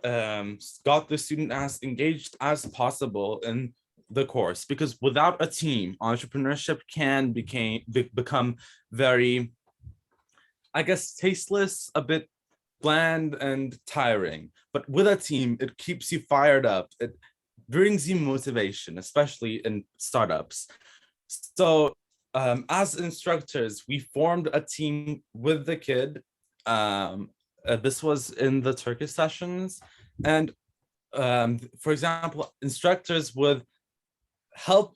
got the student as engaged as possible in the course, because without a team, entrepreneurship can become very, I guess, tasteless, a bit bland and tiring. But with a team, it keeps you fired up. It brings you motivation, especially in startups. So as instructors, we formed a team with the kid. This was in the Turkish sessions. And for example, instructors would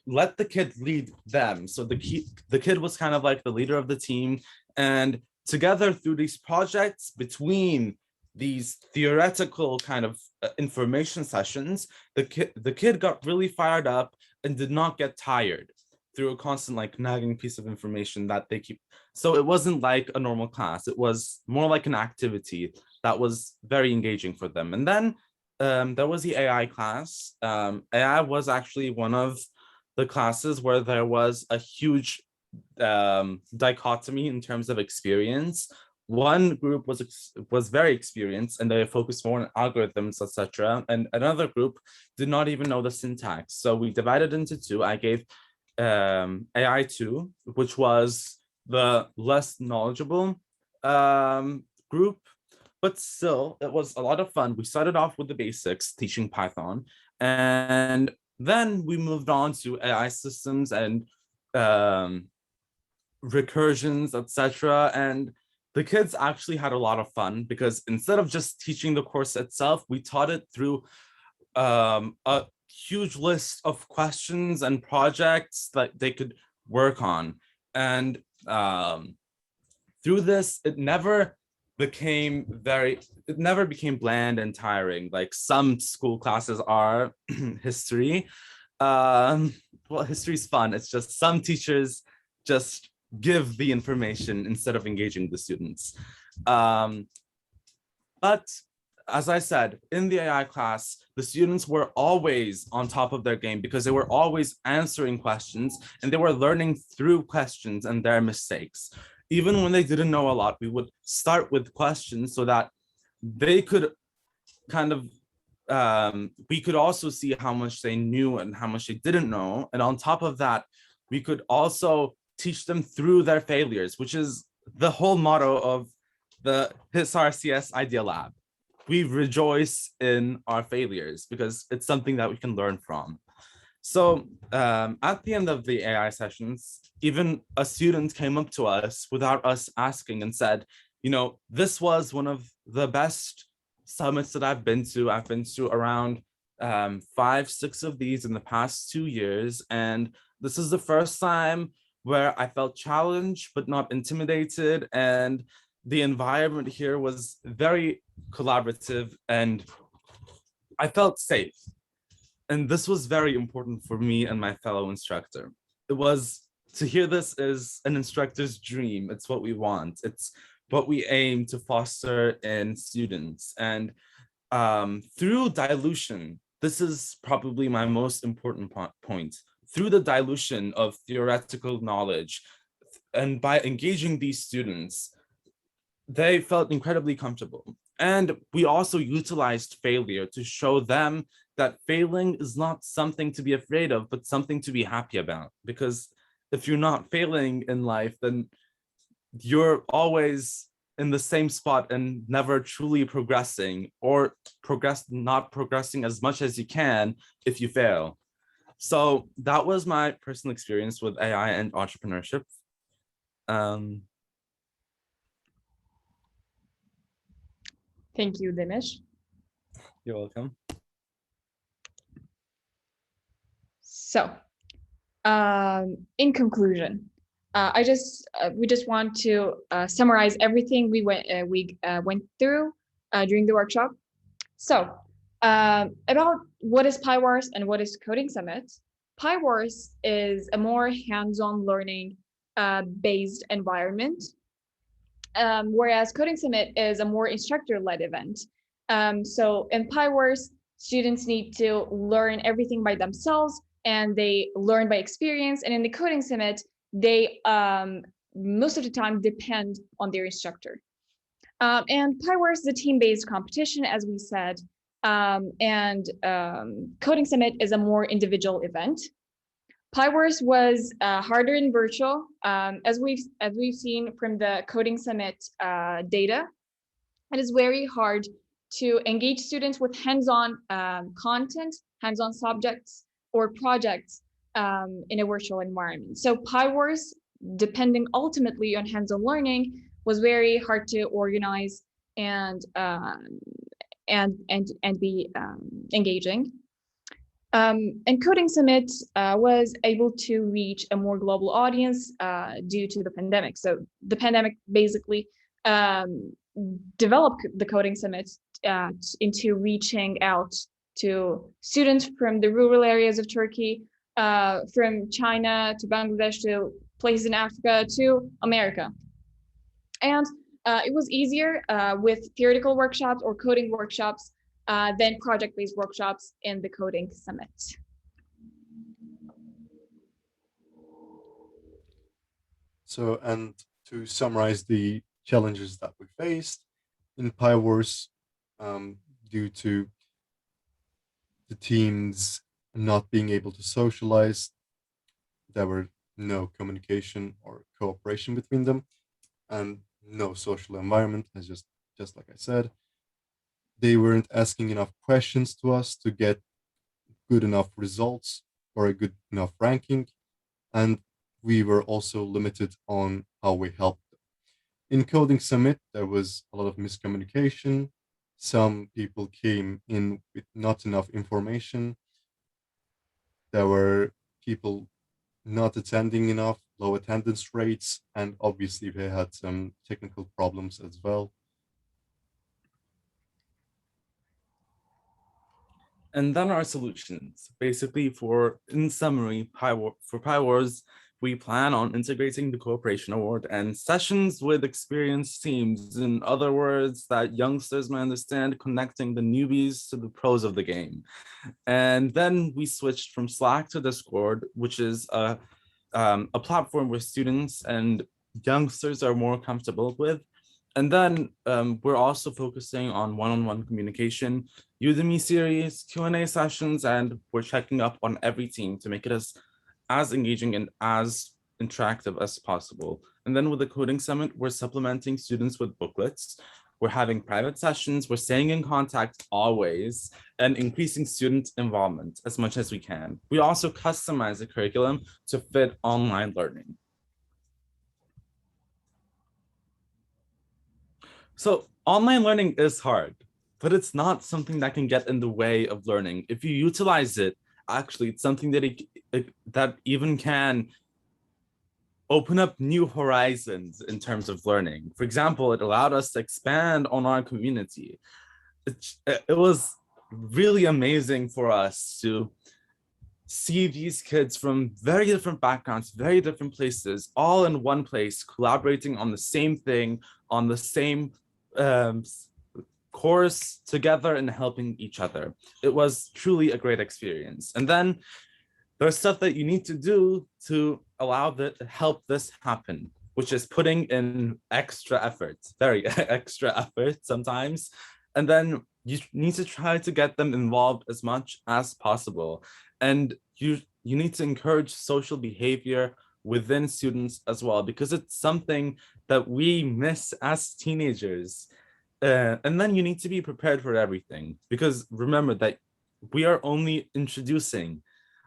let the kid lead them. So the kid was kind of like the leader of the team. And together through these projects, between these theoretical kind of information sessions, the kid got really fired up and did not get tired through a constant like nagging piece of information that they keep. So it wasn't like a normal class. It was more like an activity that was very engaging for them. And then there was the AI class. AI was actually one of the classes where there was a huge dichotomy in terms of experience. One group was very experienced and they focused more on algorithms, etc. And another group did not even know the syntax. So we divided into two. I gave AI 2, which was the less knowledgeable group, but still it was a lot of fun. We started off with the basics, teaching Python, and then we moved on to AI systems and recursions, etc. And the kids actually had a lot of fun because instead of just teaching the course itself, we taught it through a huge list of questions and projects that they could work on. And through this, it never became bland and tiring like some school classes are. History, well, history is fun. It's just some teachers just give the information instead of engaging the students. But as I said, in the AI class, the students were always on top of their game because they were always answering questions and they were learning through questions and their mistakes. Even when they didn't know a lot, we would start with questions so that they could kind of, we could also see how much they knew and how much they didn't know. And on top of that, we could also teach them through their failures, which is the whole motto of the HisarCS ideaLab. We rejoice in our failures because it's something that we can learn from. So at the end of the AI sessions, even a student came up to us without us asking and said, you know, this was one of the best summits that I've been to. I've been to around 5-6 of these in the past 2 years. And this is the first time where I felt challenged, but not intimidated. And the environment here was very collaborative and I felt safe. And this was very important for me and my fellow instructor. It was, to hear this is an instructor's dream. It's what we want. It's what we aim to foster in students. And through dilution, this is probably my most important point. Through the dilution of theoretical knowledge and by engaging these students, they felt incredibly comfortable. And we also utilized failure to show them that failing is not something to be afraid of, but something to be happy about. Because if you're not failing in life, then you're always in the same spot and never truly progressing, or not progressing as much as you can if you fail. So that was my personal experience with AI and entrepreneurship. Thank you, Dinesh. You're welcome. So, in conclusion, we just want to summarize everything we went through during the workshop. So, about what is PyWars and what is Coding Summit. PyWars is a more hands-on learning based environment, whereas Coding Summit is a more instructor-led event. So in Fireworks, students need to learn everything by themselves, and they learn by experience. And in the Coding Summit, they most of the time depend on their instructor. And Fireworks is a team-based competition, as we said, Coding Summit is a more individual event. Fireworks was harder in virtual, as we've seen from the Coding Summit data. It is very hard to engage students with hands-on content, hands-on subjects or projects in a virtual environment. So Fireworks, depending ultimately on hands-on learning, was very hard to organize and be engaging. And Coding Summit was able to reach a more global audience due to the pandemic. So the pandemic basically developed the Coding Summit into reaching out to students from the rural areas of Turkey, from China to Bangladesh to places in Africa to America. And it was easier with theoretical workshops or coding workshops than project-based workshops in the Coding Summit. So, and to summarize the challenges that we faced in Fireworks, due to the teams not being able to socialize, there were no communication or cooperation between them, and no social environment, as just like I said. They weren't asking enough questions to us to get good enough results or a good enough ranking, and we were also limited on how we helped them. In Coding Summit, there was a lot of miscommunication. Some people came in with not enough information. There were people not attending enough, low attendance rates, and obviously we had some technical problems as well. And then our solutions. Basically, in summary, for Fireworks, we plan on integrating the Cooperation Award and sessions with experienced teams. In other words, that youngsters may understand, connecting the newbies to the pros of the game. And then we switched from Slack to Discord, which is a platform where students and youngsters are more comfortable with. And then we're also focusing on one-on-one communication, Udemy series, Q&A sessions, and we're checking up on every team to make it as engaging and as interactive as possible. And then with the Coding Summit, we're supplementing students with booklets. We're having private sessions, we're staying in contact always, and increasing student involvement as much as we can. We also customize the curriculum to fit online learning. So online learning is hard, but it's not something that can get in the way of learning. If you utilize it, actually, it's something that even can open up new horizons in terms of learning. For example, it allowed us to expand on our community. It was really amazing for us to see these kids from very different backgrounds, very different places, all in one place, collaborating on the same thing, on the same course together and helping each other. It was truly a great experience. And then there's stuff that you need to do to allow help this happen, which is putting in extra effort, very extra effort sometimes. And then you need to try to get them involved as much as possible. And you need to encourage social behavior within students as well, because it's something that we miss as teenagers. And then you need to be prepared for everything, because remember that we are only introducing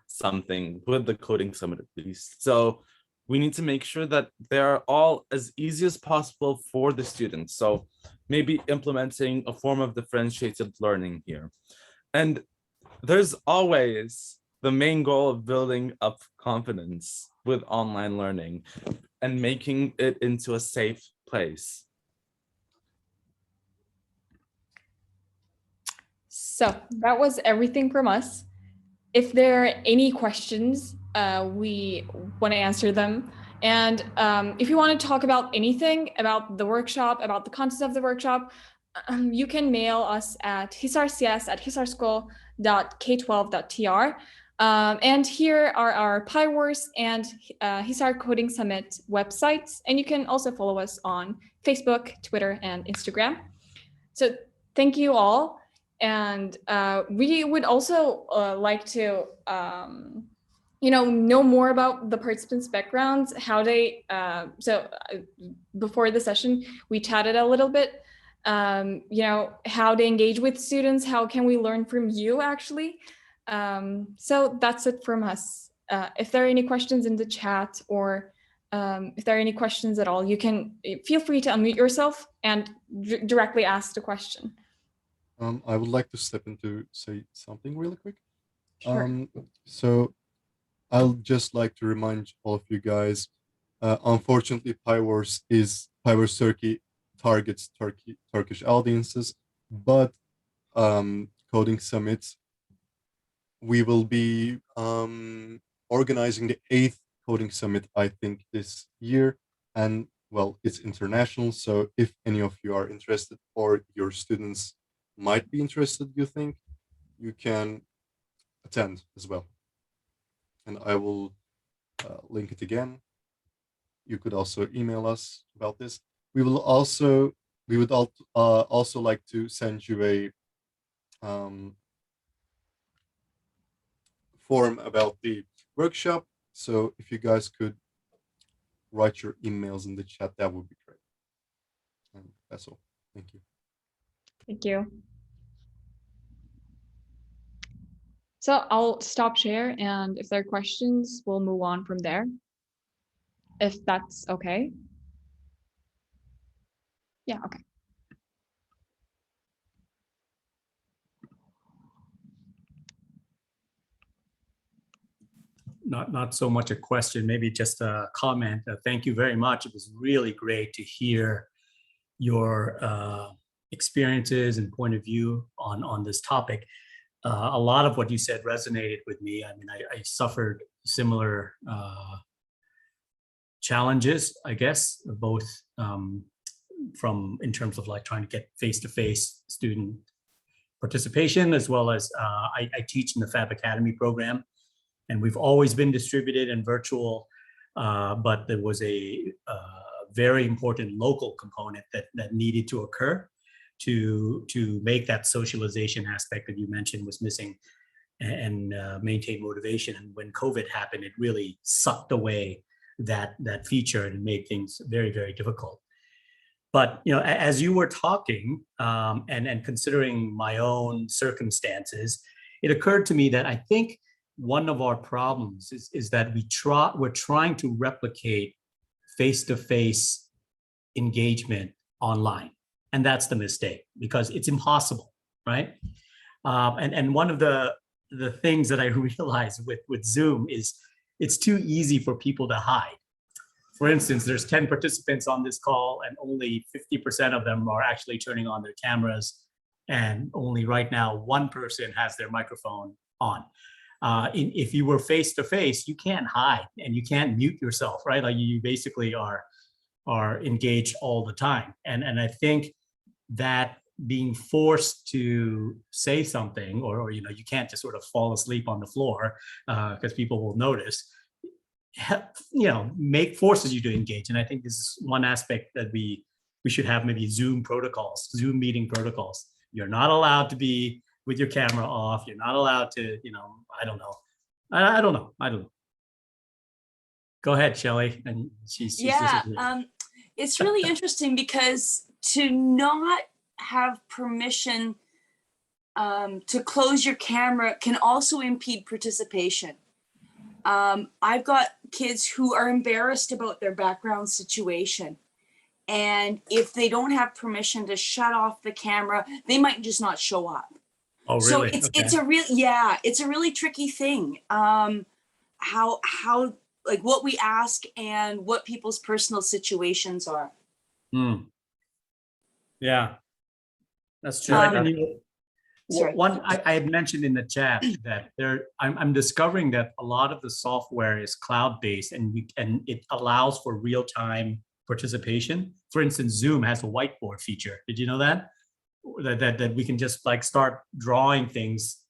something with the Coding Summit at least. So we need to make sure that they're all as easy as possible for the students. So maybe implementing a form of differentiated learning here. And there's always the main goal of building up confidence with online learning and making it into a safe place. So that was everything from us. If there are any questions we want to answer them. And if you want to talk about anything about the workshop, about the content of the workshop, you can mail us at hisarscs@hisarschool.k12.tr. And here are our Firework and Hisar Coding Summit websites. And you can also follow us on Facebook, Twitter, and Instagram. So thank you all. And we would also like to know more about the participants' backgrounds, how they, before the session, we chatted a little bit, how they engage with students, how can we learn from you actually? So that's it from us. If there are any questions in the chat or if there are any questions at all, you can feel free to unmute yourself and directly ask the question. I would like to step in to say something really quick. Sure. So I'll just like to remind all of you guys, unfortunately, Firework Turkey targets Turkish audiences, but Coding Summit, we will be organizing the 8th Coding Summit, I think, this year. And well, it's international. So if any of you are interested or your students might be interested, you think, you can attend as well. And I will link it again. You could also email us about this. We would also like to send you a form about the workshop. So if you guys could write your emails in the chat, that would be great. And that's all. Thank you. Thank you. So I'll stop share, and if there are questions, we'll move on from there, if that's okay. Yeah, okay. Not so much a question, maybe just a comment. Thank you very much. It was really great to hear your experiences and point of view on this topic. A lot of what you said resonated with me. I mean, I suffered similar challenges, I guess, both from in terms of like trying to get face-to-face student participation, as well as I teach in the Fab Academy program, and we've always been distributed and virtual, but there was a very important local component that needed to occur to make that socialization aspect that you mentioned was missing and maintain motivation. And when COVID happened, it really sucked away that feature and made things very, very difficult. But as you were talking and considering my own circumstances, it occurred to me that I think one of our problems is that we're trying to replicate face-to-face engagement online. And that's the mistake, because it's impossible, right? And one of the things that I realized with Zoom is it's too easy for people to hide. For instance, there's 10 participants on this call and only 50% of them are actually turning on their cameras. And only right now, one person has their microphone on. If you were face-to-face, you can't hide and you can't mute yourself, right? Like you basically are engaged all the time. And I think that being forced to say something, or you can't just sort of fall asleep on the floor because people will notice, forces you to engage. And I think this is one aspect that we should have, maybe Zoom meeting protocols. You're not allowed to be with your camera off. You're not allowed to, I don't know. I don't know. Go ahead, Shelley. And she's it's really interesting because to not have permission to close your camera can also impede participation. I've got kids who are embarrassed about their background situation. And if they don't have permission to shut off the camera, they might just not show up. Oh, really? So it's a really tricky thing. How like what we ask and what people's personal situations are. Yeah, that's true. Sorry. One, I had mentioned in the chat that I'm discovering that a lot of the software is cloud-based and it allows for real-time participation. For instance, Zoom has a whiteboard feature. Did you know that? That we can just like start drawing things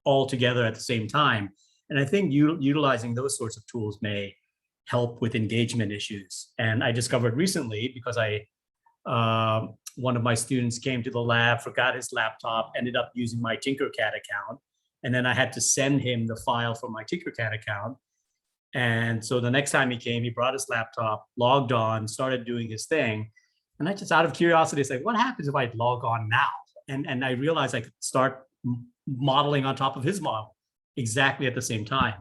all together at the same time. And I think utilizing those sorts of tools may help with engagement issues. And I discovered recently, because one of my students came to the lab, forgot his laptop, ended up using my Tinkercad account. And then I had to send him the file from my Tinkercad account. And so the next time he came, he brought his laptop, logged on, started doing his thing. And I just, out of curiosity, said, what happens if I log on now? And I realized I could start modeling on top of his model exactly at the same time.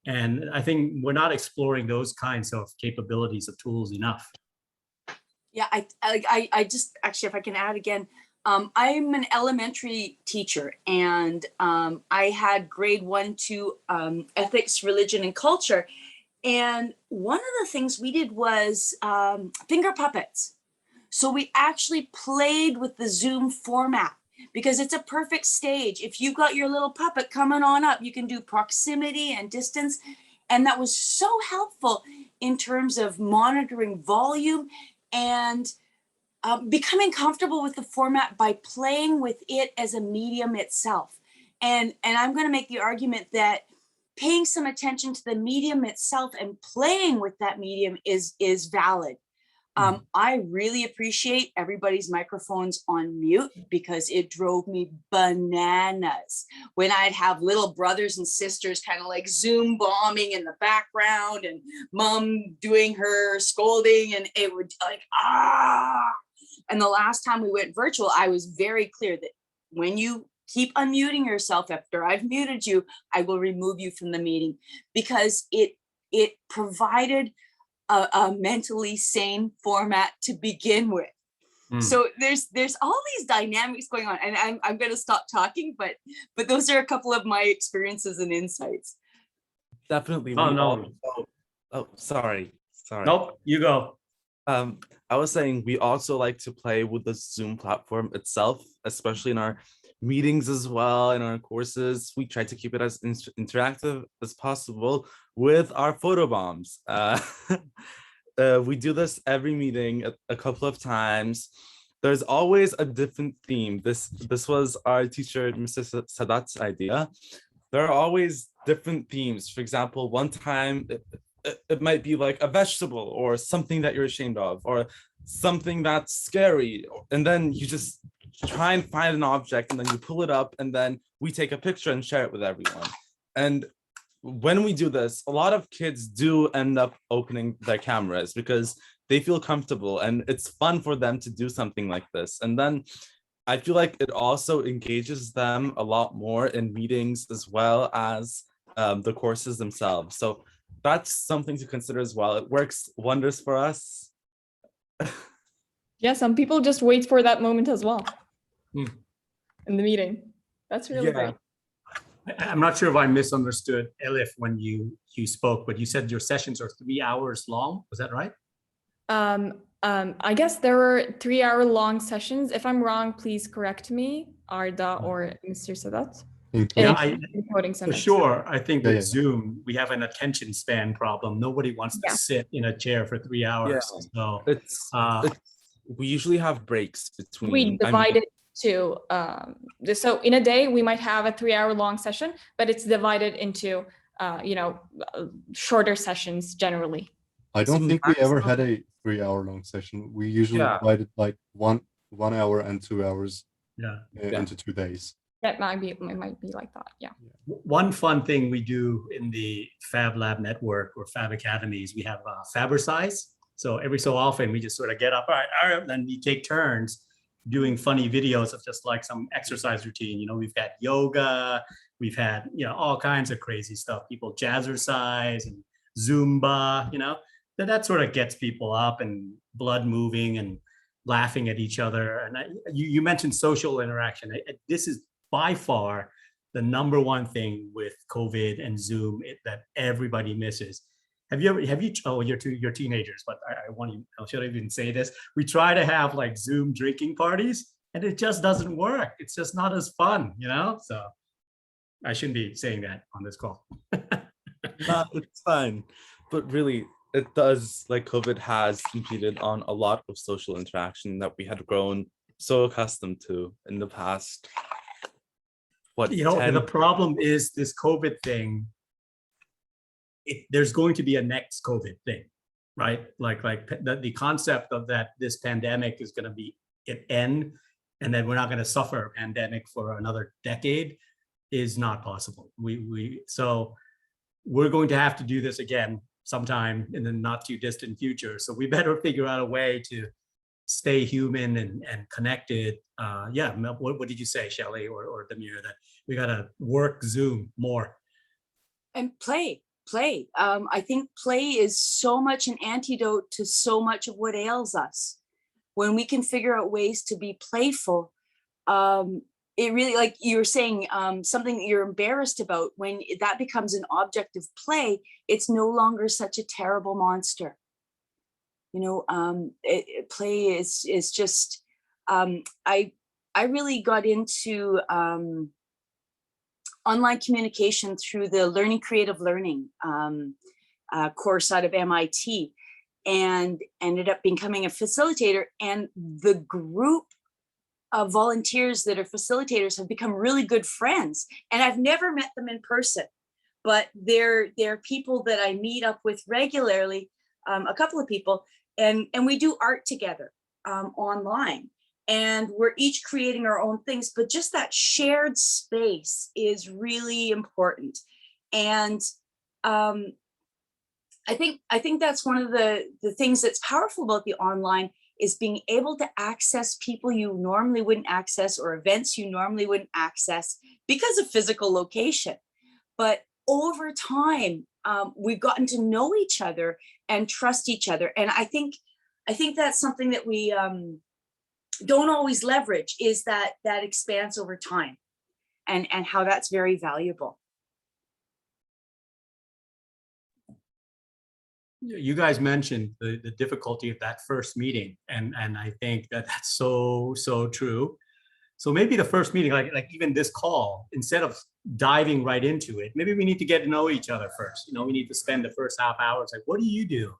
And I think we're not exploring those kinds of capabilities of tools enough. Yeah, I just, actually, if I can add again, I'm an elementary teacher, and I had grade 1 to ethics, religion, and culture. And one of the things we did was finger puppets. So we actually played with the Zoom format, because it's a perfect stage. If you got your little puppet coming on up, you can do proximity and distance. And that was so helpful in terms of monitoring volume and becoming comfortable with the format by playing with it as a medium itself. And I'm going to make the argument that paying some attention to the medium itself and playing with that medium is valid. I really appreciate everybody's microphones on mute, because it drove me bananas when I'd have little brothers and sisters kind of like Zoom bombing in the background and mom doing her scolding, and it would like, And the last time we went virtual, I was very clear that when you keep unmuting yourself after I've muted you, I will remove you from the meeting, because it provided a mentally sane format to begin with. So there's all these dynamics going on, and I'm going to stop talking, but those are a couple of my experiences and insights. Definitely. Oh, no. Oh, sorry. Nope, you go. I was saying we also like to play with the Zoom platform itself, especially in our meetings as well, in our courses. We try to keep it as interactive as possible with our photo bombs. We do this every meeting a couple of times. There's always a different theme. This was our teacher, Mr. Sadat's idea. There are always different themes. For example, one time it might be like a vegetable or something that you're ashamed of, or something that's scary. And then you just try and find an object, and then you pull it up, and then we take a picture and share it with everyone. And when we do this, a lot of kids do end up opening their cameras because they feel comfortable, and it's fun for them to do something like this. And then I feel like it also engages them a lot more in meetings as well as the courses themselves. So that's something to consider as well. It works wonders for us. Yeah, some people just wait for that moment as well in the meeting. That's really great. I'm not sure if I misunderstood Elif when you spoke, but you said your sessions are 3 hours long. Was that right? I guess there were 3-hour-long sessions. If I'm wrong, please correct me, Arda or Mr. Sadat. Yeah, Coding Summit. for sure. I think with Zoom, we have an attention span problem. Nobody wants to sit in a chair for 3 hours. So we usually have breaks between. We divide it to, so in a day, we might have a 3-hour-long session, but it's divided into, shorter sessions generally. I don't think we ever had a 3-hour-long session. We usually divided like one hour and 2 hours into 2 days. It might be like that, yeah. One fun thing we do in the FabLab network or Fab Academies, we have Fabersize. So every so often we just sort of get up, all right, and we take turns doing funny videos of just like some exercise routine. You know, we've had yoga, we've had, all kinds of crazy stuff. People jazzercise and Zumba, that sort of gets people up and blood moving and laughing at each other. And you mentioned social interaction. This is by far the number one thing with COVID and Zoom that everybody misses. You're teenagers, but I should I even say this? We try to have like Zoom drinking parties, and it just doesn't work. It's just not as fun, you know? So I shouldn't be saying that on this call. No, it's fine. But really, it does, like COVID has impeded on a lot of social interaction that we had grown so accustomed to in the past. What, You know, 10? the problem is this COVID thing, there's going to be a next COVID thing, right? Like the concept of that this pandemic is going to be it end, and then we're not going to suffer a pandemic for another decade is not possible. So we're going to have to do this again sometime in the not too distant future. So we better figure out a way to stay human and connected. Yeah, what did you say, Shelley or Damir, that we got to work Zoom more? And play. I think play is so much an antidote to so much of what ails us. When we can figure out ways to be playful, it really, like you were saying, something that you're embarrassed about, when that becomes an object of play, it's no longer such a terrible monster. You know, play is just, I really got into online communication through the Learning Creative Learning course out of MIT, and ended up becoming a facilitator. And the group of volunteers that are facilitators have become really good friends. And I've never met them in person, but they're people that I meet up with regularly, a couple of people, and we do art together online. And we're each creating our own things, but just that shared space is really important. And I think that's one of the things that's powerful about the online, is being able to access people you normally wouldn't access, or events you normally wouldn't access because of physical location. But over time, we've gotten to know each other and trust each other. And I think that's something that we don't always leverage, is that expanse over time, and how that's very valuable. You guys mentioned the difficulty of that first meeting, and I think that's so true. So maybe the first meeting, like even this call, instead of diving right into it, maybe we need to get to know each other first. You know, we need to spend the first half hour. It's like, what do you do?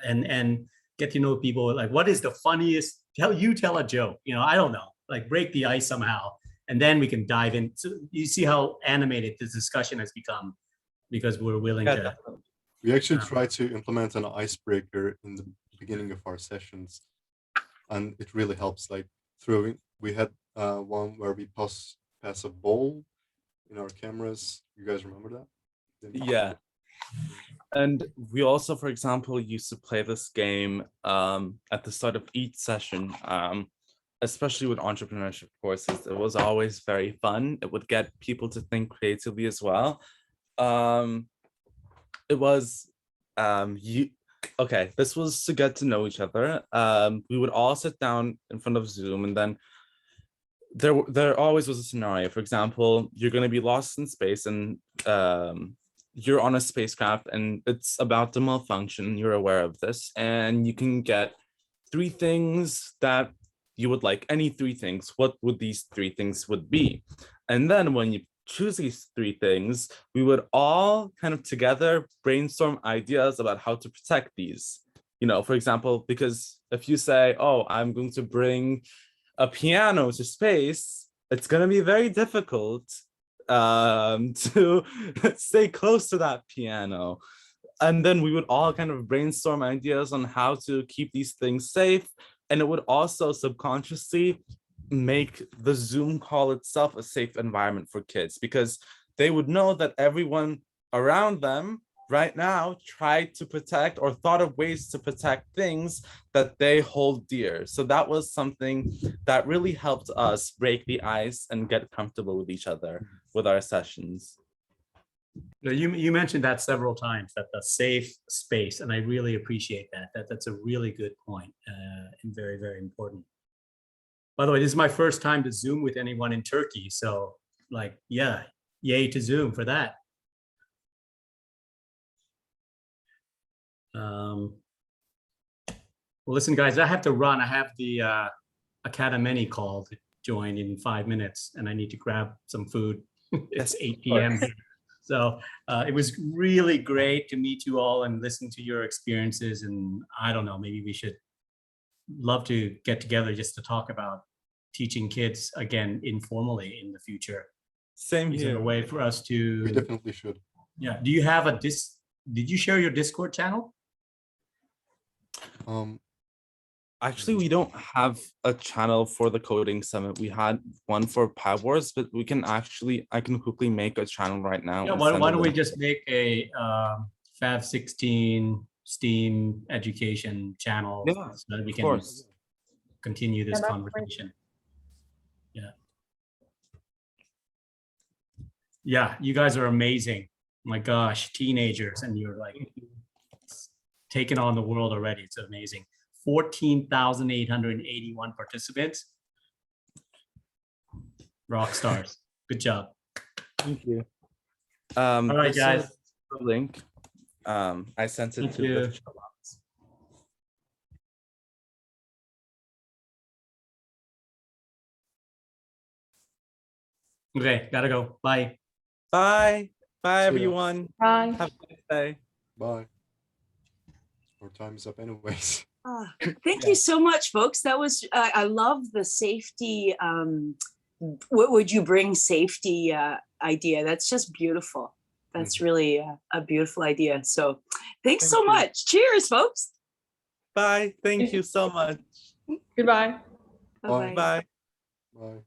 And get to know people. Like, what is the funniest? Tell a joke. You know, I don't know. Like, break the ice somehow, and then we can dive in. So you see how animated this discussion has become, because we're willing to. Definitely. We actually try to implement an icebreaker in the beginning of our sessions, and it really helps. Like we had one where we pass a ball in our cameras. You guys remember that? Yeah. And we also, for example, used to play this game at the start of each session, especially with entrepreneurship courses. It was always very fun. It would get people to think creatively as well. It was this was to get to know each other. We would all sit down in front of Zoom, and then there always was a scenario. For example, you're going to be lost in space, and you're on a spacecraft and it's about to malfunction. You're aware of this, and you can get 3 things that you would like. Any 3 things. What would these 3 things would be? And then when you choose these 3 things, we would all kind of together brainstorm ideas about how to protect these. You know, for example, because if you say, oh, I'm going to bring a piano to space, it's going to be very difficult to stay close to that piano. And then we would all kind of brainstorm ideas on how to keep these things safe. And it would also subconsciously make the Zoom call itself a safe environment for kids, because they would know that everyone around them right now tried to protect or thought of ways to protect things that they hold dear. So that was something that really helped us break the ice and get comfortable with each other with our sessions. You mentioned that several times, that the safe space, and I really appreciate that. That's a really good point, and very, very important. By the way, this is my first time to Zoom with anyone in Turkey, so like, yeah, yay to Zoom for that. Well, listen, guys, I have to run. I have the Academy call to join in 5 minutes, and I need to grab some food. It's 8 p.m. here. So it was really great to meet you all and listen to your experiences. And I don't know, maybe we should love to get together just to talk about teaching kids again informally in the future. Same Is there a here. way for us to? We definitely should. Yeah. Do you have a Did you share your Discord channel? Actually, we don't have a channel for the coding summit. We had one for Firework, but we can actually, I can quickly make a channel right now. Yeah. and Why send don't a we link. just make a Fab 16 STEAM education channel Yeah, so that we of can course. continue this Yeah, that's great. conversation. Yeah. Yeah, you guys are amazing. My gosh, teenagers, and you're like taking on the world already. It's amazing. 14,881 participants. Rock stars. Good job. Thank you. All right, this guys. is the link. I sent it Thank to you. the chat box. Okay, gotta go. Bye. Bye. Bye, See ya. everyone. Bye. Have a nice day. Bye. Our time is up anyways. Thank you so much, folks. That was, I love the safety, what would you bring safety idea. That's just beautiful. That's really a beautiful idea. So thanks Thank so you. much. Cheers, folks. Bye. Thank you so much. Goodbye. Bye. Bye-bye. Bye. Bye.